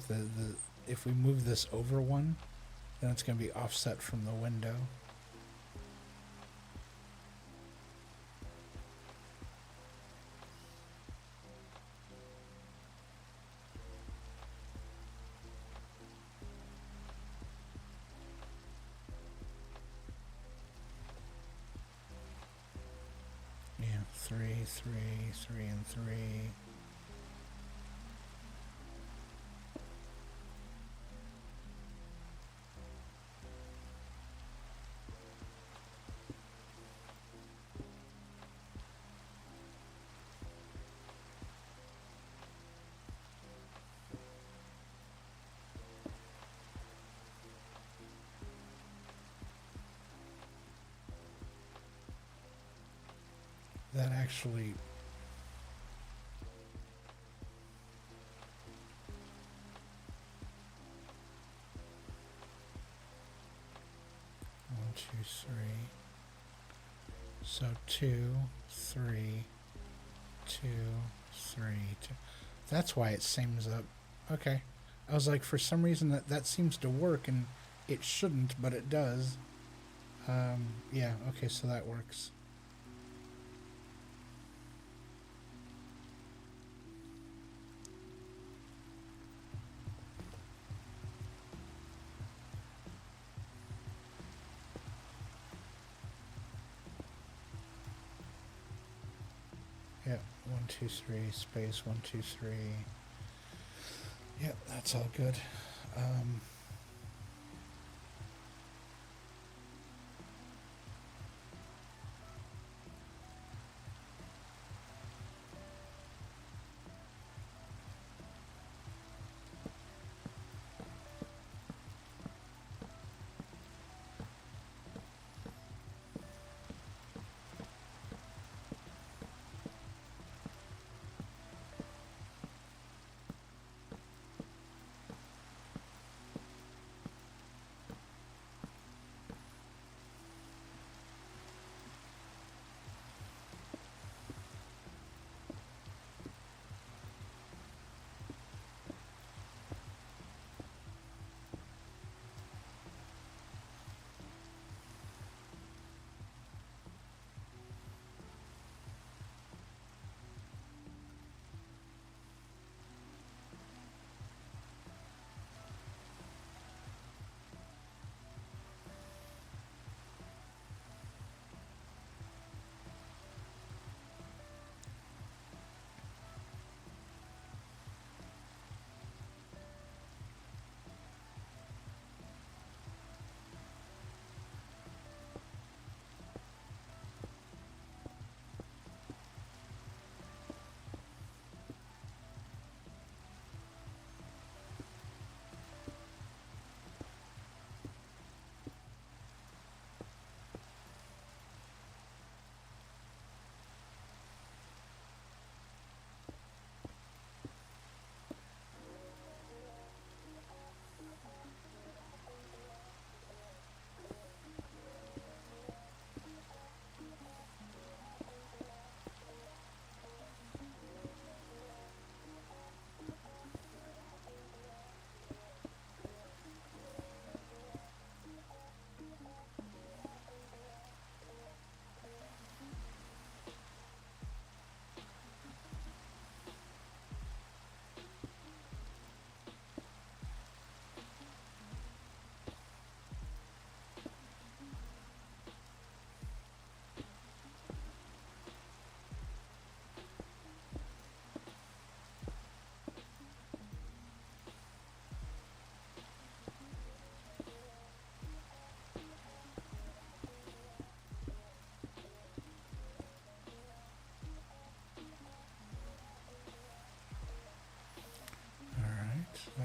if we move this over one, then it's going to be offset from the window. Yeah, 3, 3, 3, and 3. That actually... One, two, three. So 2, 3, 2, 3, 2. That's why it seems up. Okay. I was like, for some reason that seems to work, and it shouldn't, but it does. Yeah, okay, so that works. Yeah, 1, 2, 3, space, 1, 2, 3. Yep, that's all good.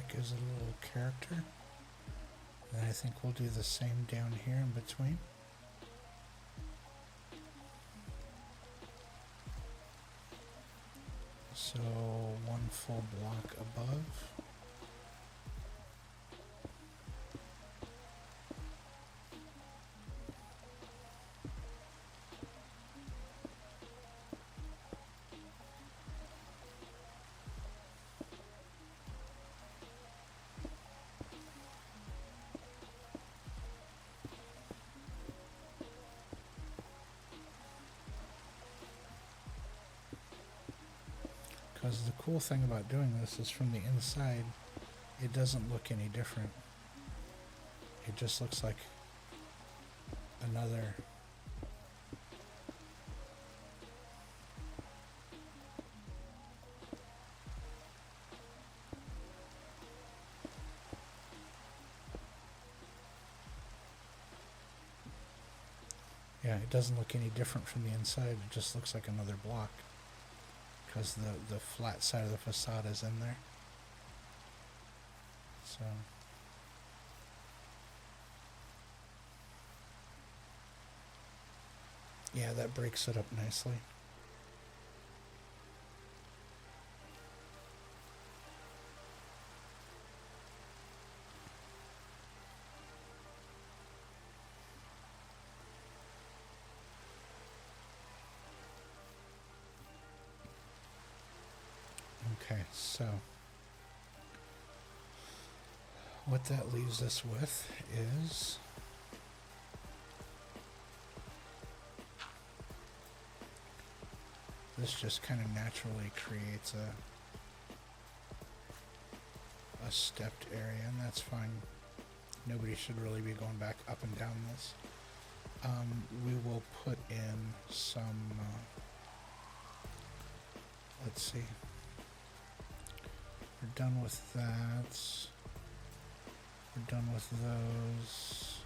gives it a little character. And I think we'll do the same down here in between. So one full block above. Because the cool thing about doing this is from the inside, it doesn't look any different. It just looks like another it doesn't look any different from the inside. It just looks like another block. Because the flat side of the facade is in there. So yeah, that breaks it up nicely. Okay, so what that leaves us with is this just kind of naturally creates a stepped area, and that's fine. Nobody should really be going back up and down this. We will put in some, let's see. We're done with that. We're done with those.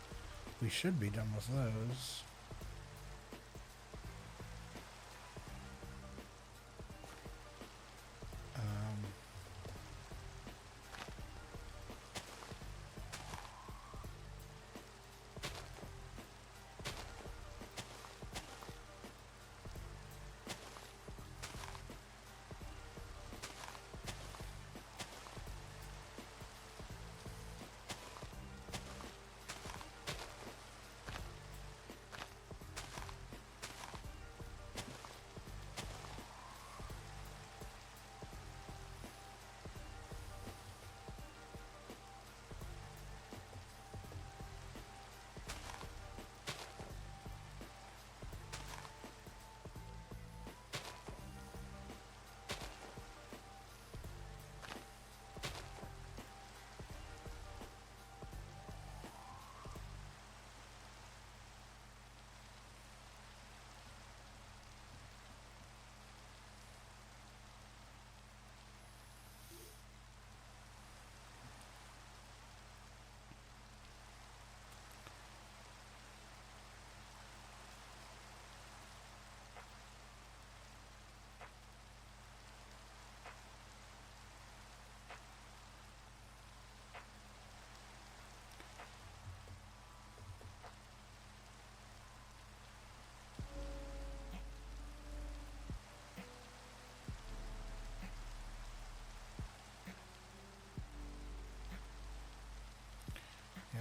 We should be done with those.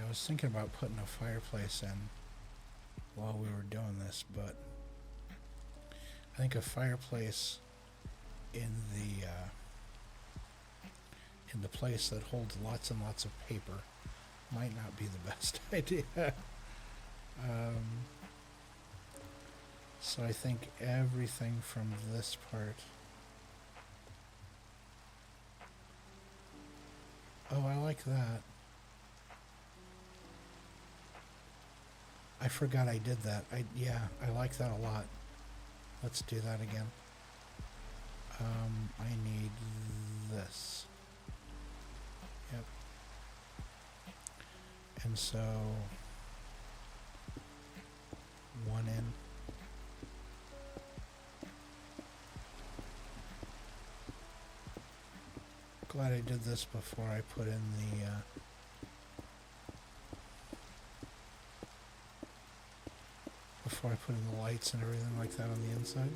I was thinking about putting a fireplace in while we were doing this, but I think a fireplace in the place that holds lots and lots of paper might not be the best idea. So I think everything from this part. Oh, I like that. I forgot I did that. Yeah, I like that a lot. Let's do that again. I need this. Yep. And so one in. Glad I did this before I put in the lights and everything like that on the inside.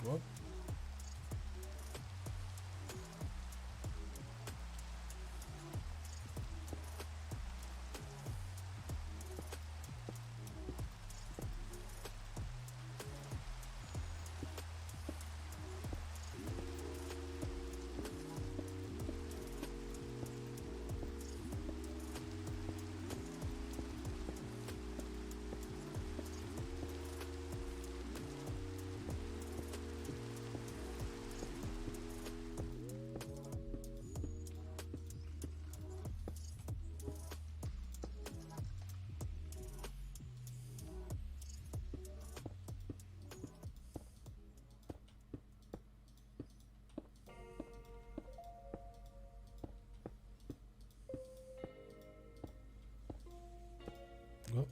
Whoop. Whoop.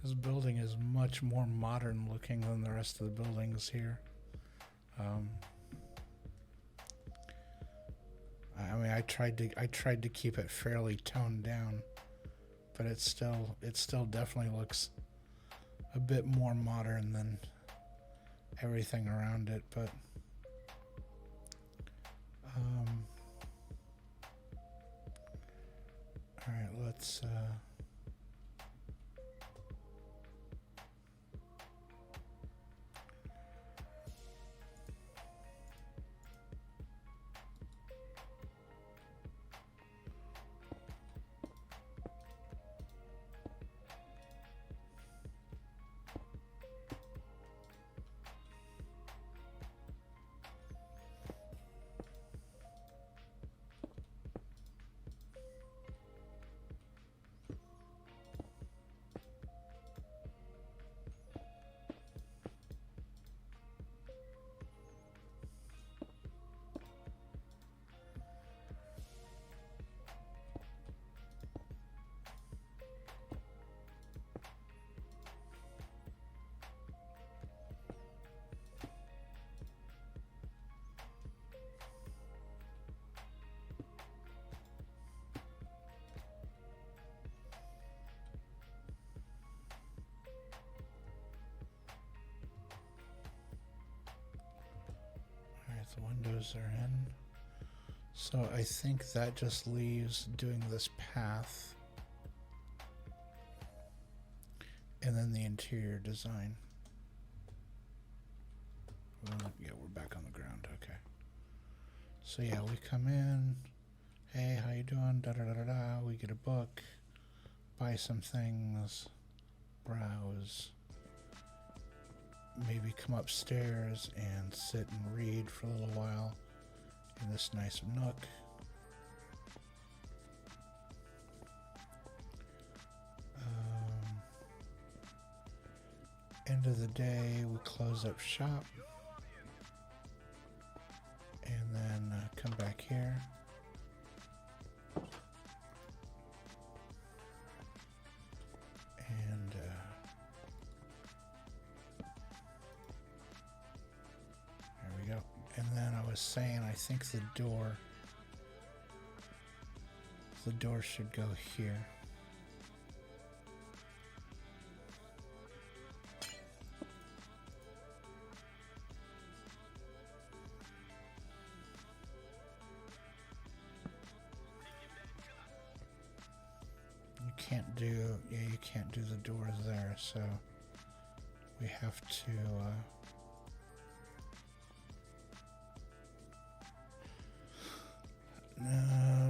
This building is much more modern looking than the rest of the buildings here. I mean, I tried to keep it fairly toned down, but it still definitely looks a bit more modern than everything around it. But all right, let's. The windows are in. So I think that just leaves doing this path and then the interior design. Yeah, we're back on the ground. Okay. So yeah, we come in. Hey, how you doing? Da da da da da. We get a book, buy some things, browse. Maybe come upstairs and sit and read for a little while in this nice nook. End of the day, we close up shop and then come back here. And there we go. And then I was saying, I think the door should go here. can't do, yeah, you can't do the doors there, so we have to,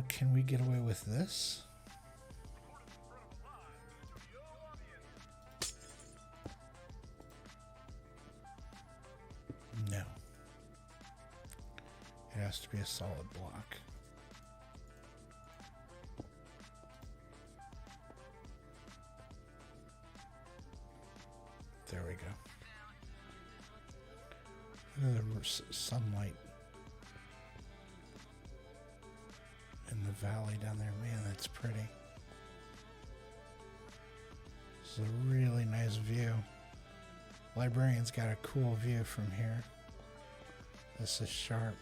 can we get away with this? No. It has to be a solid block. There we go. Look at the sunlight in the valley down there. Man, that's pretty. This is a really nice view. Librarian's got a cool view from here. This is sharp.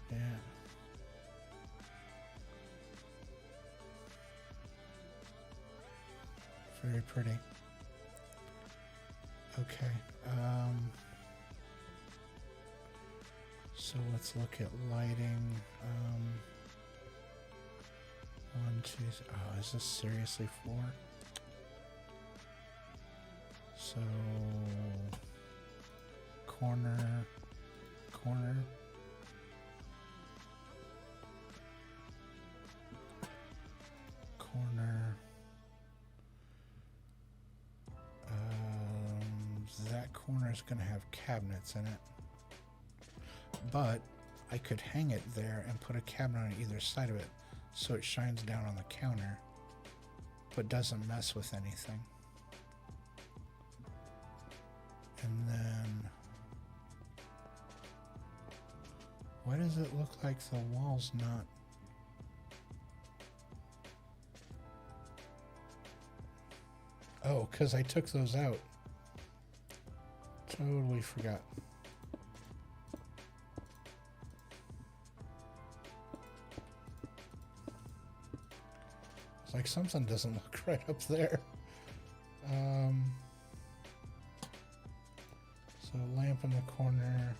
Yeah. Very pretty. Okay. So let's look at lighting. 1, 2. Oh, is this seriously 4? So corner. That corner is going to have cabinets in it, but I could hang it there and put a cabinet on either side of it so it shines down on the counter but doesn't mess with anything. And then why does it look like the wall's not? Oh, because I took those out. Totally forgot. It's like something doesn't look right up there. So lamp in the corner.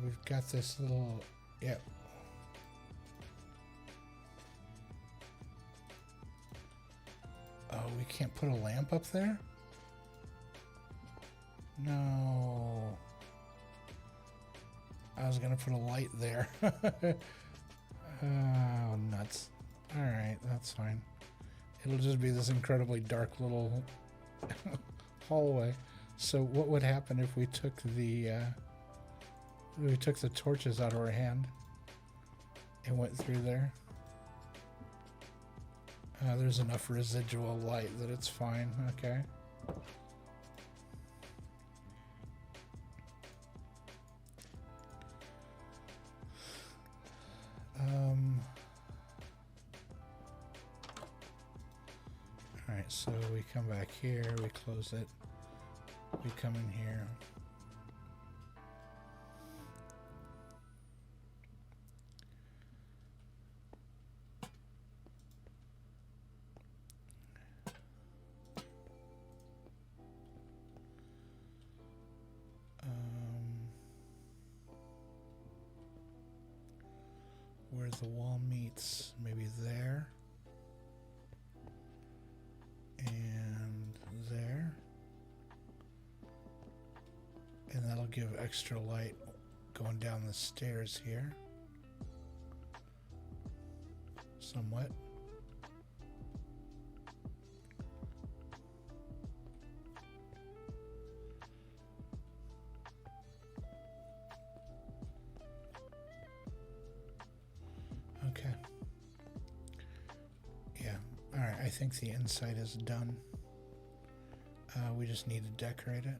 We've got this little, yep. Oh, we can't put a lamp up there? No. I was gonna put a light there. Oh, nuts. Alright, that's fine. It'll just be this incredibly dark little hallway. So what would happen if we took the torches out of our hand and went through there? There's enough residual light that it's fine. Okay. All right, so we come back here, we close it, we come in here. Where the wall meets, maybe there. And there. And that'll give extra light going down the stairs here. Somewhat. Okay. Yeah. All right. I think the inside is done. We just need to decorate it.